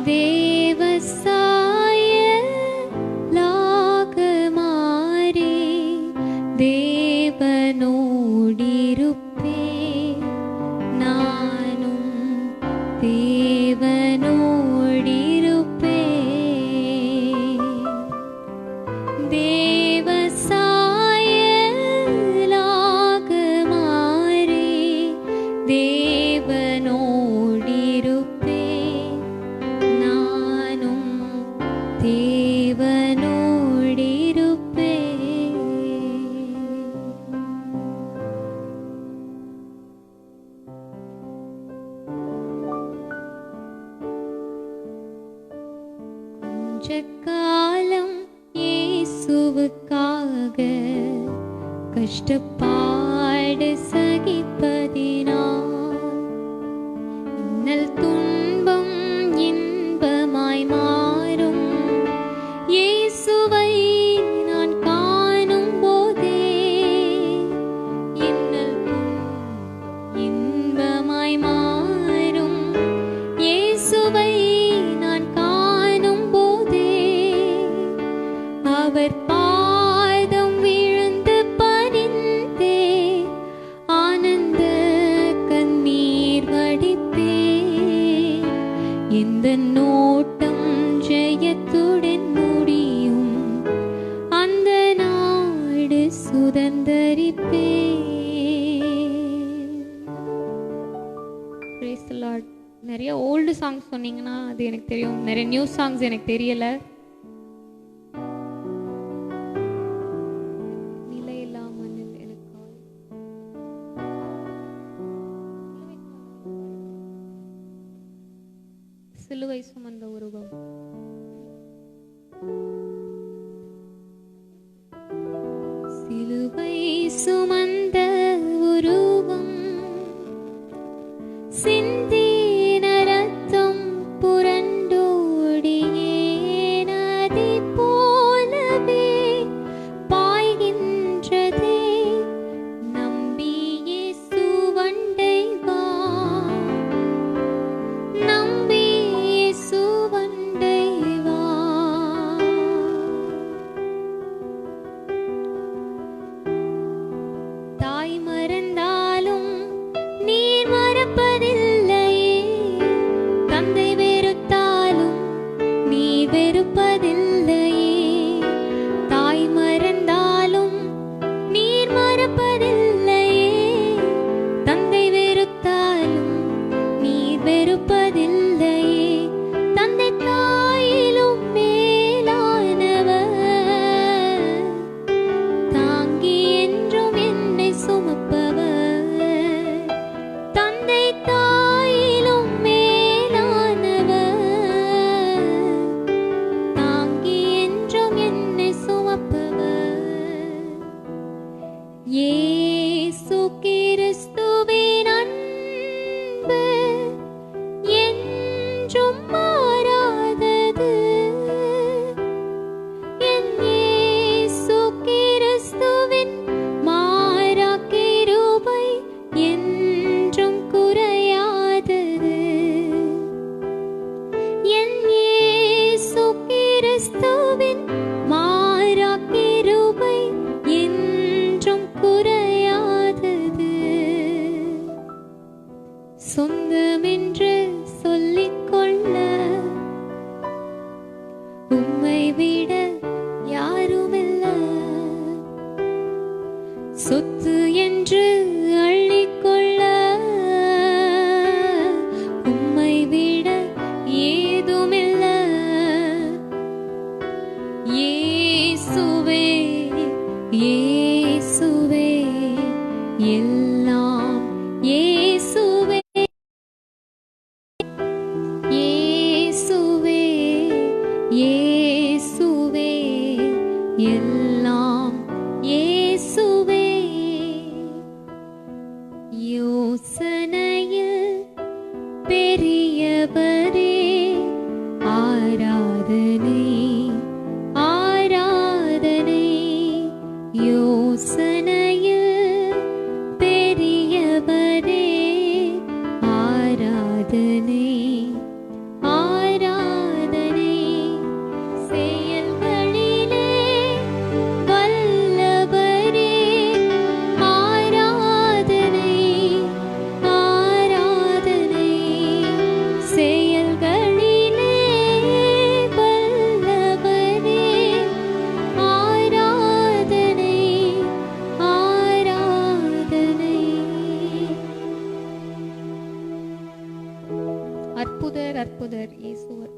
தேவசாயலாக மாறி தேவனோடிருப்பேன். நானும் தேவனோடிருப்பேன். தேவசாயலாக மாறி தேவனோடிருப்பேன். நானும் தேவனோடிருப்பேன். கொஞ்ச காலம் இயேசுவுக்காக கஷ்டப்பாடு சகிப்பதினால் இன்னல் துன்பம் இன்பமாய் மாறும். இயேசுவை நான் காணும் போதே இன்னல் துன்பம் இன்பமாய் மாறும். இயேசுவை நான் காணும் போதே அவர் பாதம் விழுந்து பணிந்தே ஆனந்த கண்ணீர் வடிப்பேன். இந்த நோட்டம் ஜெயத்துடன் முடியும், அந்த நாடு சுதந்தரிப்பேன். Praise the Lord. நிறைய ஓல்டு சாங்ஸ் சொன்னீங்கன்னா அது எனக்கு தெரியும், நிறைய நியூ சாங்ஸ் எனக்கு தெரியல. நிலையில்லா மண்ணில் எனக்கு கால். சிலுவை சுமந்த உருவம். சிலுவை சுமந்த உருவம், சிந்தின ரத்தம் புரண்டோடியே நதி போலவே பாய்கின்றதே. நம்பி இயேசுவண்டை வா, நம்பி இயேசுவண்டை வா. தாய் மறந்தாலும் நீர் மறப்பதில்லையே. தந்தை வெறுத்தாலும் நீர் வெறுப்பதில்லையே. தாய் மறந்தாலும் நீர் மறப்பதில்லையே. தந்தை வெறுத்தாலும் நீர் வெறுப்பதில்லையே. தந்தை தாயிலும் மேலானவர், தாங்கி என்றும் என்னை சுமப்பவர். தந்தை தாயிலும் மேலானவர், தாங்கி என்றும் என்னை சுமப்பவர். இயேசு கிறிஸ்துவின் அன்பு என்றும் மாறாதது. என் இயேசு கிறிஸ்துவின் மாறா கிருபை என்றும் குறையாதது. என் இயேசு கிறிஸ்துவின் மாறா கிருபை என்றும் குறையாதது. சொந்தமென்று சொல்லிக்கொள்ள உம்மை விட யாருமில்ல. சொத்து என்று அள்ளிக்கொள்ள உம்மை விட ஏதுமில்ல. இயேசுவே, இயேசுவே, எல்லாம் யோசனையில் பெரியவரே ஆராதனை ஆராதனை. யோசனையில் பெரியவரே ஆராதனை ஆராதனை. செயல்களிலே வல்லவரே ஆராதனை ஆராதனை. செயல்களிலே வல்லவரே ஆராதனை ஆராதனை. அற்புதர் அற்புதர் இயேசுவர்.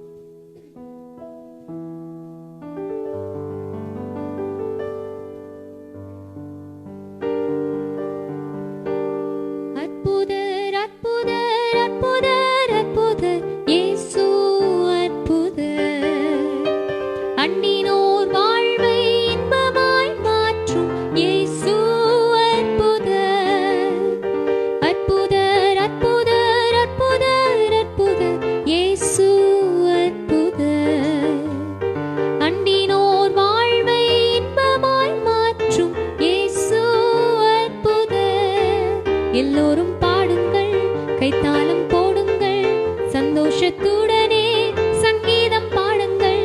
அற்புதர் அற்புதர் அற்புதர் அற்புதர் இயேசு அற்புதர். அண்டினோர் வாழ்வை இன்பமாய் மாற்றும் இயேசு அற்புதர். அற்புதர் அற்புதர் அற்புதர் அற்புதர் இயேசு அற்புதர். அண்டினோர் வாழ்வை இன்பமாய் மாற்றும் இயேசு அற்புதர். எல்லோரும் பாடுங்கள், கைத்தாளம் போடுங்கள், சந்தோஷத்துடனே சங்கீதம் பாடுங்கள்.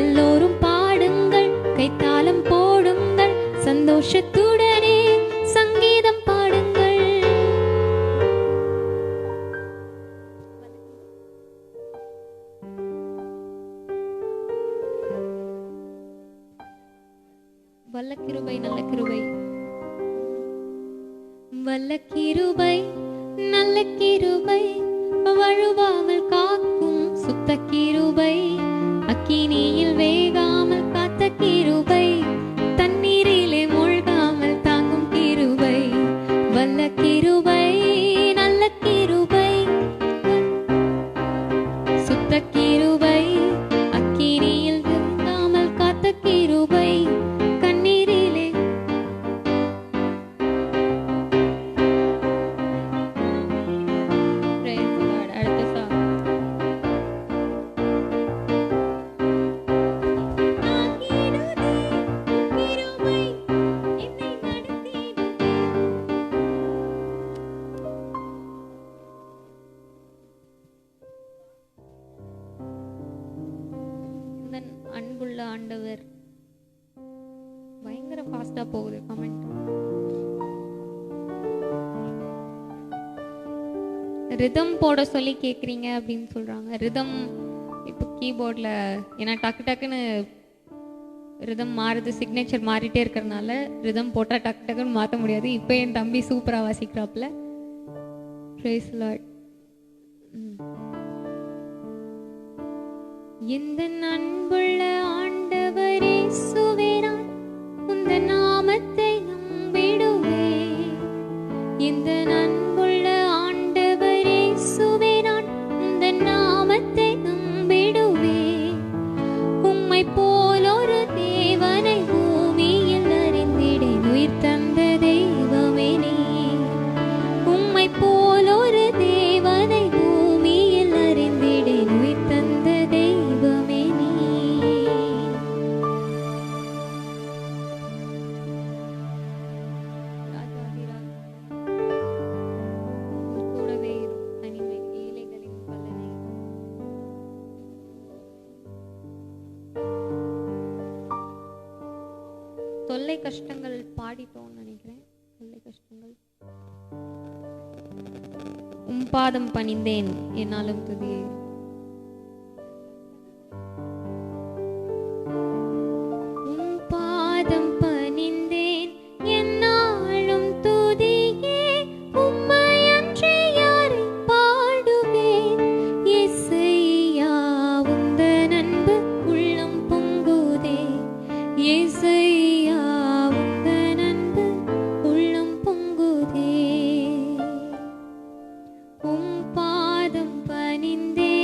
எல்லோரும் பாடுங்கள், கைத்தாளம் போடுங்கள், சந்தோஷத்துடனே சங்கீதம் பாடுங்கள். வல்ல கிருபை நல்ல கிருபை. வல்ல கிருபை நல்ல கிருபை வழுவாமல் காக்கும் சுத்த கிருபை. அக்கினியில் வேகாமல் காத்த கிருபை, தண்ணீரிலே மூழ்காமல் தாங்கும் கிருபை. வல்ல கிருபை நல்ல கிருபை சுத்த கிருபை. அக்கினியில் வேகாமல் காத்த கிருபை, கண்ணீரிலே Praise the Lord. அடுத்த song. இந்த அன்புள்ள ஆண்டவர். பயங்கர ஃபாஸ்டா போகுது கமெண்ட். ரிதம் போட சொல்லி கேக்குறீங்க அப்படின்னு சொல்றாங்க. ரிதம் இப்போ கீபோர்ட்ல ஏன்னா டக்கு டக்குன்னு ரிதம் மாறுது, சிக்னேச்சர் மாறிட்டே இருக்கறனால ரிதம் போட்டா டக்கு டக்குன்னு மாற்ற முடியாது. இப்போ என் தம்பி சூப்பரா வாசிக்கிறாப்ல. Praise the Lord. இந்த அன்புள்ள ஆண்டவரே சுவேரான் உந்த நாமத்தை நம்பிடுவேன். இந்த அன்புள்ள ஆண்டவரே சுவேரான் உந்த நாமத்தை நம்பிடுவேன். உம்மை போல் ஒரு தேவனை பூமியில் அறிந்திடேன். உயிர் தந்த தெய்வமே நீ. உம்மை போல் ஒரு தேவனை பூமியில் அறிந்திடேன். உயிர் தந்த தெய்வமே நீ. ராஜாதிராஜ் உன் கூடவே இரும். தனிமை ஏழைகளின் பலனை. தொல்லை கஷ்டங்கள் பாடிட்டோம்னு நினைக்கிறேன். தொல்லை கஷ்டங்கள். உம் பாதம் பணிந்தேன் என்னாலும் துதியே. உம் பாதம் பணிந்தேன் என்னாலும் துதியே. உம்மை அன்றி யாரை பாடுவேன். இயேசையா உந்தன் அன்பு உள்ளம் பொங்குதே. இயேசையா உந்தன் அன்பு உள்ளம் பொங்குதே. உம் பாதம் பணிந்தேன்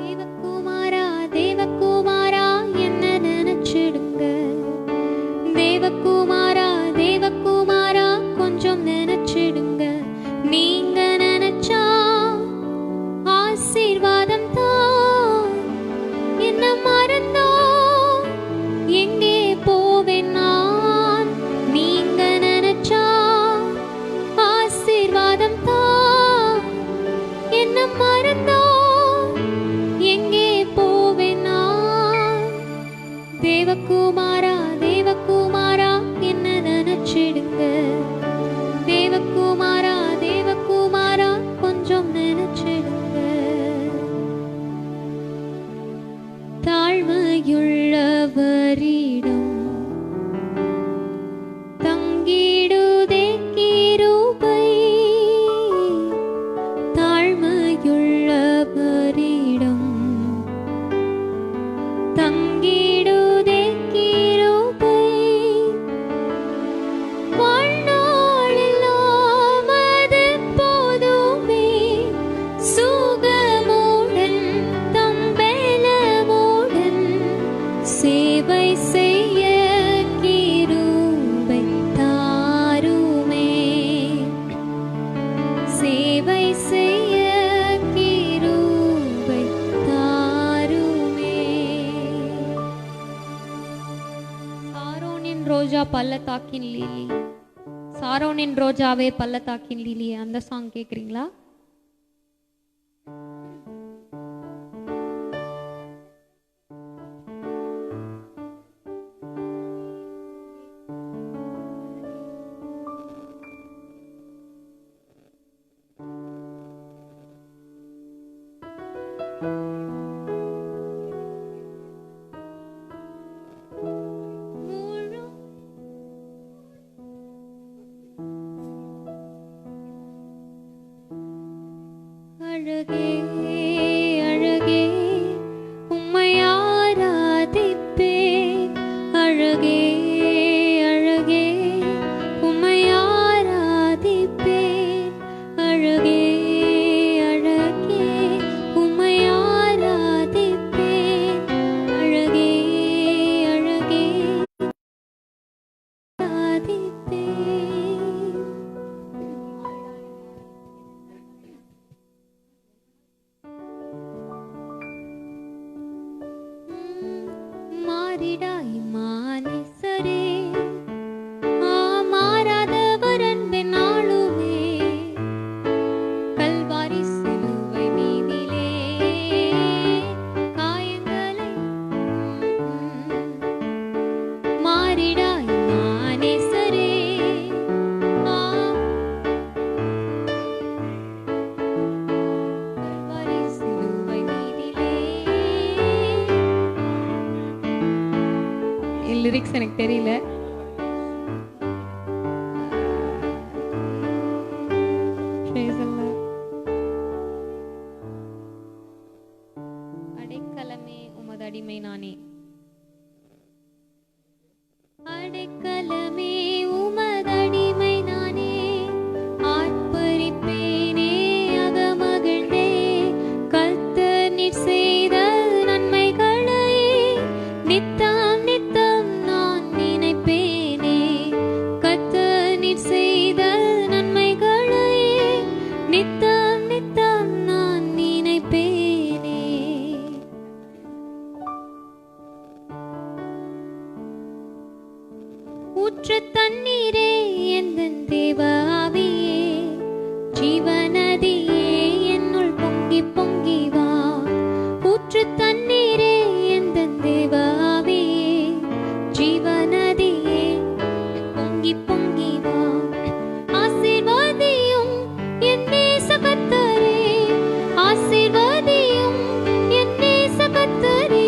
தேவகுமாரா தேவகுமாரா என்ன நினைச்சிடுங்க. தேவகுமாரா தேவகுமாரா கொஞ்சம் நினைச்சிடுங்க. நீங்க நினைச்சா ஆசீர்வாதம் தான். என்ன மறந்தோ எங்கே போவேன் நான். நீங்க நினைச்சா ஆசீர்வாதம் தான். என்ன மறந்தோ எங்கே போவேன் நான். தேவகுமாரா தேவகுமாரா என்ன நினைச்சிடுங்க. தேவகுமாரா தேவகுமாரா கொஞ்சம் நினைச்சிடுங்க. தாழ்மையுள்ளவரிடம் தங்கிடுதே கிருபை. தாழ்மையுள்ளவரிடம் தங்கிடுதே கிருபை. வாழ்நாளெல்லாம் அது போதுமே. சுகமுடன் தம்பெலமுடன் சேவை செய்ய கிருபை தாருமே. சேவை செய்ய கிருபை தாருமே. சாரோனின் ரோஜா பள்ளத்தாக்கின் லீலி. சாரோனின் ரோஜாவே பள்ளத்தாக்கின் லீலி, அந்த சாங் கேக்குறீங்களா? அழகே அழகே உம்மை ஆராதிப்பேன். அழகே அழகே உம்மை ஆராதிப்பேன். அழகே அழகே உம்மை ஆராதிப்பேன். அழகே அழகே ஆராதிப்பேன். மாறிடாய் மானிசரே மாறாதவர் அன்பின் ஆளுமே. கல்வாரி சிலுவை மீதிலே காயங்களை மாறிடாய் மானிசரே கல்வாரி சிலுவை மீதிலே. லிரிக்ஸ் எனக்கு தெரியல. Praise the Lord. அடைக்கலமே உமது அடிமை நானே. அடைக்கலமே உமதடிமை நானே. ஆர்ப்பரிப்பேனே அகமகிழ்ந்தே. கர்த்தர் நீர் செய்த நன்மைகளை நித்தம் நித்தம் நான் நினைப்பேனே. கர்த்தர் நீர் செய்த நன்மைகளை நித்தம் நித்தம் நான் நினைப்பேனே. ஊற்று தண்ணீரே எந்தன் தேவ ஆவியே. ஜீவநதியே என்னுள் பொங்கி பொங்கி வா. ஊற்று தண்ணீரே எந்தன் தேவ ஆவியே. ஜீவநதியே பொங்கி பொங்கி வா. ஆசீர்வாதியும் என் நேச கர்த்தரே. ஆசீர்வாதியும் என் நேச கர்த்தரே.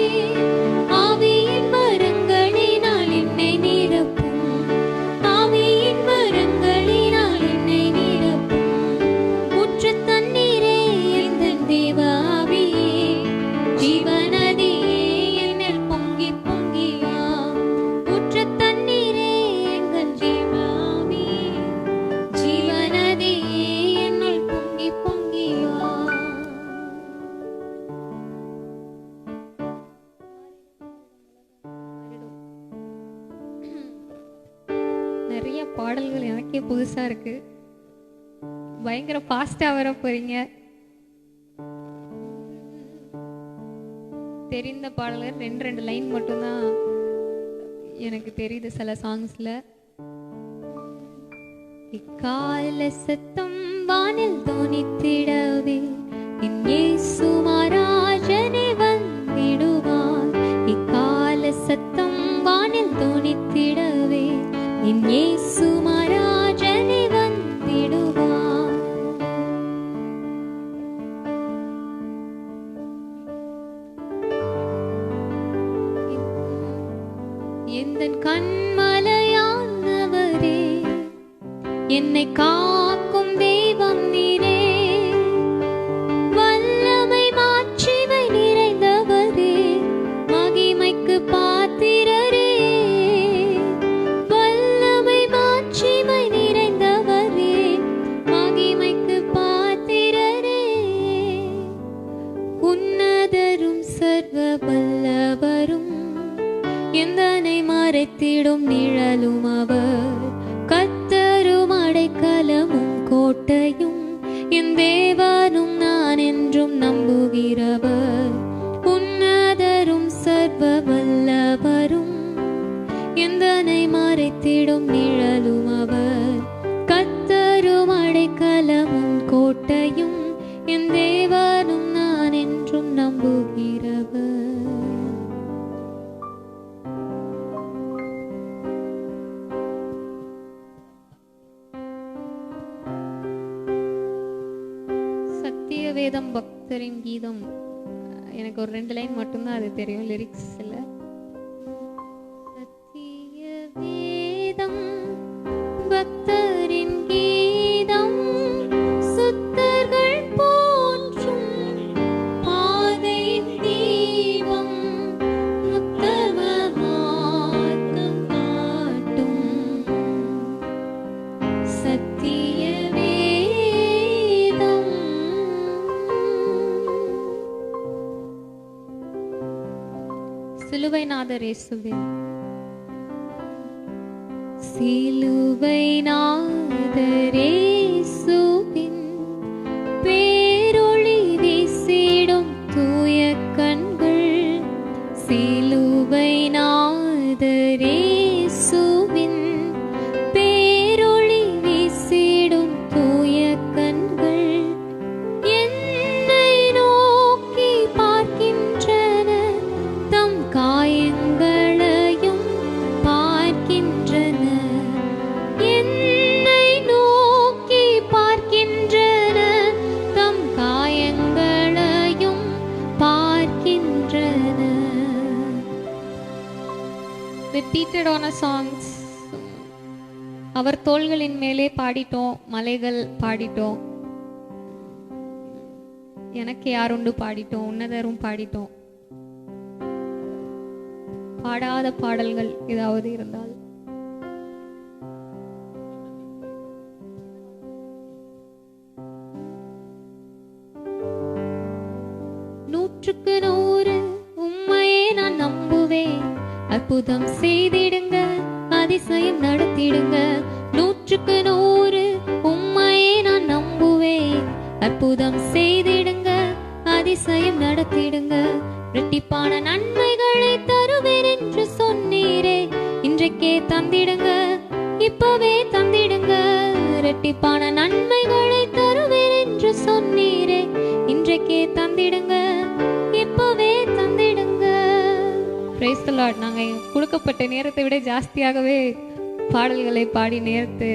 ஆவியின் வரங்களினால் என்னை நிரப்பும். ஆவியின் வரங்களினால் என்னை நிரப்பும். ஊற்று தண்ணீரே எந்தன் தேவ ஆவியே. எனக்கே புதுசா இருக்கு. பயங்கர ஃபாஸ்டா வர போறீங்க. தெரிந்த பாடல்கள் 2 லைன் மட்டும்தான் எனக்கு தெரியுது சில சாங்ஸ்ல. இக்கால சத்தம் வானில் தோனித்திடவே என் இயேசு மகாராஜனே வந்திடுவார். இக்கால சத்தம் வானில் தோனித்திடவே என் இயேசு மகாராஜனே வந்திடுவார். எந்தன் கண்மலையானவரே, என்னை காக்கும் தெய்வம் நீரே. வல்லமை மாட்சிமை நிறைந்தவரே, மகிமைக்கு பாத்திரரே. வல்லமை மாட்சிமை நிறைந்தவரே, மகிமைக்கு பாத்திரரே. உன்னதரும் சர்வ வல்லவரும் எந்தனை மறைத்திடும் நிழலும் அவர். கர்த்தரும் அடைக்கலமும் கோட்டையும் என் தேவனும் நான் என்றும் நம்புகிறவர். உன்னதரும் சர்வ வல்லவரும் எந்தனை மறைத்திடும் நிழலும் அவர். கர்த்தரும் அடைக்கலமும் கோட்டையும் என் தேவனும் நான் என்றும் நம்புகிறவர். வேதம் பக்தரின் கீதம் எனக்கு ஒரு 2 லைன் மட்டும்தான் அது தெரியும், லிரிக்ஸ் இல்ல. சத்திய வேதம் பக்தரின் கீதம், சுத்தர்கள் போற்றும் பாதையின் தீபம், உத்தம மார்க்கம் காட்டும். சத்திய சிலுவைநாதர் இயேசுவின் சிலுவைநாதர் இயேசுவின் பேரொளி வீசிடும் தூய கண்கள். சிலுவைநாதர் இயேசுவின் பேரொளி வீசிடும் தூய கண்கள் என்னை நோக்கி பார்க்கின்றன, தம் காயங்களையும் பார்க்கின்றன. என்னை நோக்கி பார்க்கின்றன, தம் காயங்களையும் பார்க்கின்றன. Repeated on a songs. அவர் தோள்களின் மேலே பாடிட்டோம், மலைகள் பாடிட்டோம், எனக்கு யாருண்டு பாடிட்டோம், உன்னதரும் பாடிட்டோம். பாடாத பாடல்கள் ஏதாவது இருந்தால் நூற்றுக்கு 100 உம்மையே நான் நம்புவேன். அற்புதம் செய்திடுங்க, அதிசயம் நடத்திடுங்க. நூற்றுக்கு 100 உம்மையே நான் நம்புவேன். அற்புதம் செய்திடுங்க, அதிசயம் நடத்திடுங்க. இரட்டிப்பான நன்மைகளை தருவேன் என்று சொன்னீரே, இன்றைக்கே தந்திடுங்க, இப்பவே தந்திடுங்க. இரட்டிப்பான நன்மைகளை தருவேன் என்று சொன்னீரே, இன்றைக்கே தந்திடுங்க, இப்பவே தந்திடுங்க. Praise the Lord. நாங்கள் கொடுக்கப்பட்ட நேரத்தை விட ஜாஸ்தியாகவே பாடல்களை பாடி நேரத்து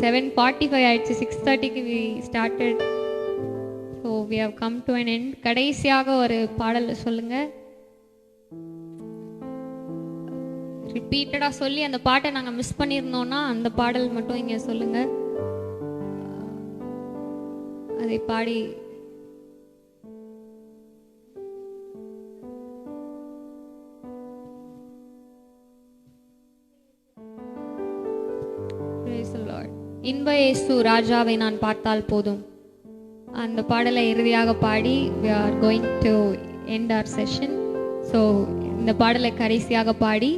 7:45 ஆயிடுச்சு. 6:30க்கு we started. So we have come to an end. கடைசியாக ஒரு பாடல் சொல்லுங்க. ரிப்பீட்டடா சொல்லி அந்த பாட்டை நாங்க மிஸ் பண்ணியிருந்தோம்னா அந்த பாடல் மட்டும் இங்க சொல்லுங்க. அதை பாடி இன்ப இயேசு ராஜாவை நான் பார்த்தால் போதும், அந்த பாடலை இறுதியாக பாடி we are going to end our session. So இந்த பாடலை கடைசியாக பாடி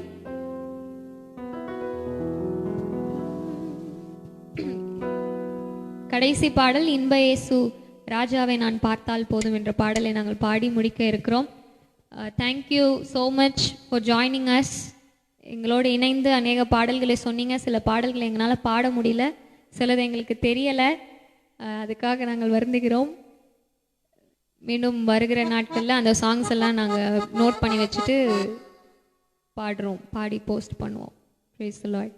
கடைசி பாடல் இன்ப இயேசு ராஜாவை நான் பார்த்தால் போதும் என்ற பாடலை நாங்கள் பாடி முடிக்க இருக்கிறோம். Thank you so much for joining us. எங்களோடு இணைந்து அநேக பாடல்களை சொன்னீங்க. சில பாடல்களை எங்களால் பாட முடியல, சிலது எங்களுக்கு தெரியலை. அதுக்காக நாங்கள் வருந்துகிறோம். மீண்டும் வருகிற நாட்களில் அந்த சாங்ஸ் எல்லாம் நாங்கள் நோட் பண்ணி வச்சுட்டு பாடி போஸ்ட் பண்ணுவோம். Praise the Lord.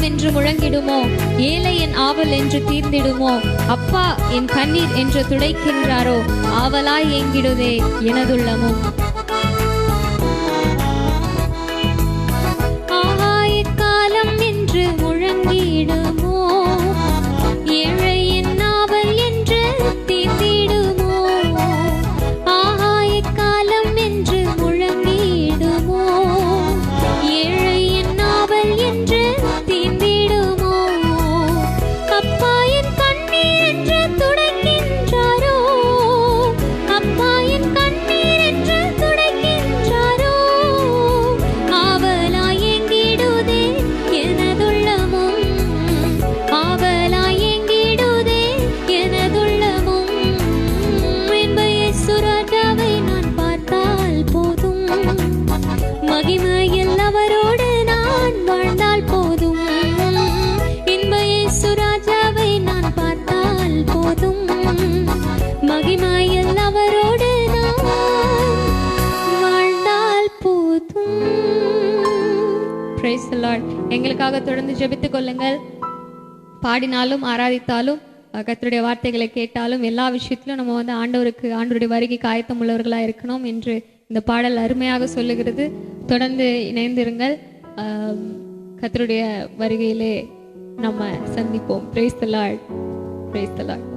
என்று முழங்கிடுமோ, ஏழை என் ஆவல் என்று தீர்ந்திடுமோ, அப்பா என் கண்ணீர் என்று துடைக்கின்றாரோ, ஆவலாய் ஏங்கிடுதே எனதுள்ளமும். ஆஹா எக்காலம் என்று முழங்கிடுமோ, ஏழை என் ஆவல் என்று தீர்ந்திடுமோ. ஆஹா எக்காலம் என்று முழங்கிடுமோ, ஏழை என் ஆவல் என்று தீர்ந்திடுமோ. அப்பா என் கண்ணீர் என்று துடைக்கின்றாரோ, அப்பா என் கண்ணீர் என்று துடைக்கின்றாரோ. ஆவலாய் ஏங்கிடுதே எனதுள்ளமும், ஆவலாய் ஏங்கிடுதே எனதுள்ளமும். என்ப இயேசு ராஜாவை நான் பார்த்தால் போதும், மகிமையில் அவரோடு நான் வாழ்ந்தால் போதும். இன்ப இயேசு ராஜாவை நான் பார்த்தால் போதும், மகிமையில் அவரோடு நான் வாழ்ந்தால் போதும். Praise the Lord. எங்களுக்காக தொடர்ந்து ஜெபித்துக் கொள்ளுங்கள். பாடினாலும் ஆராதித்தாலும் கர்த்தருடைய வார்த்தைகளை கேட்டாலும் எல்லா விஷயத்திலும் நம்ம ஆண்டவருடைய வருகைக்கு ஆயத்தம் உள்ளவர்களாக இருக்கணும் என்று இந்த பாடல் அருமையாக சொல்லுகிறது. தொடர்ந்து இணைந்திருங்கள். கர்த்தருடைய வருகையிலே நம்ம சந்திப்போம். Praise the Lord. Praise the Lord.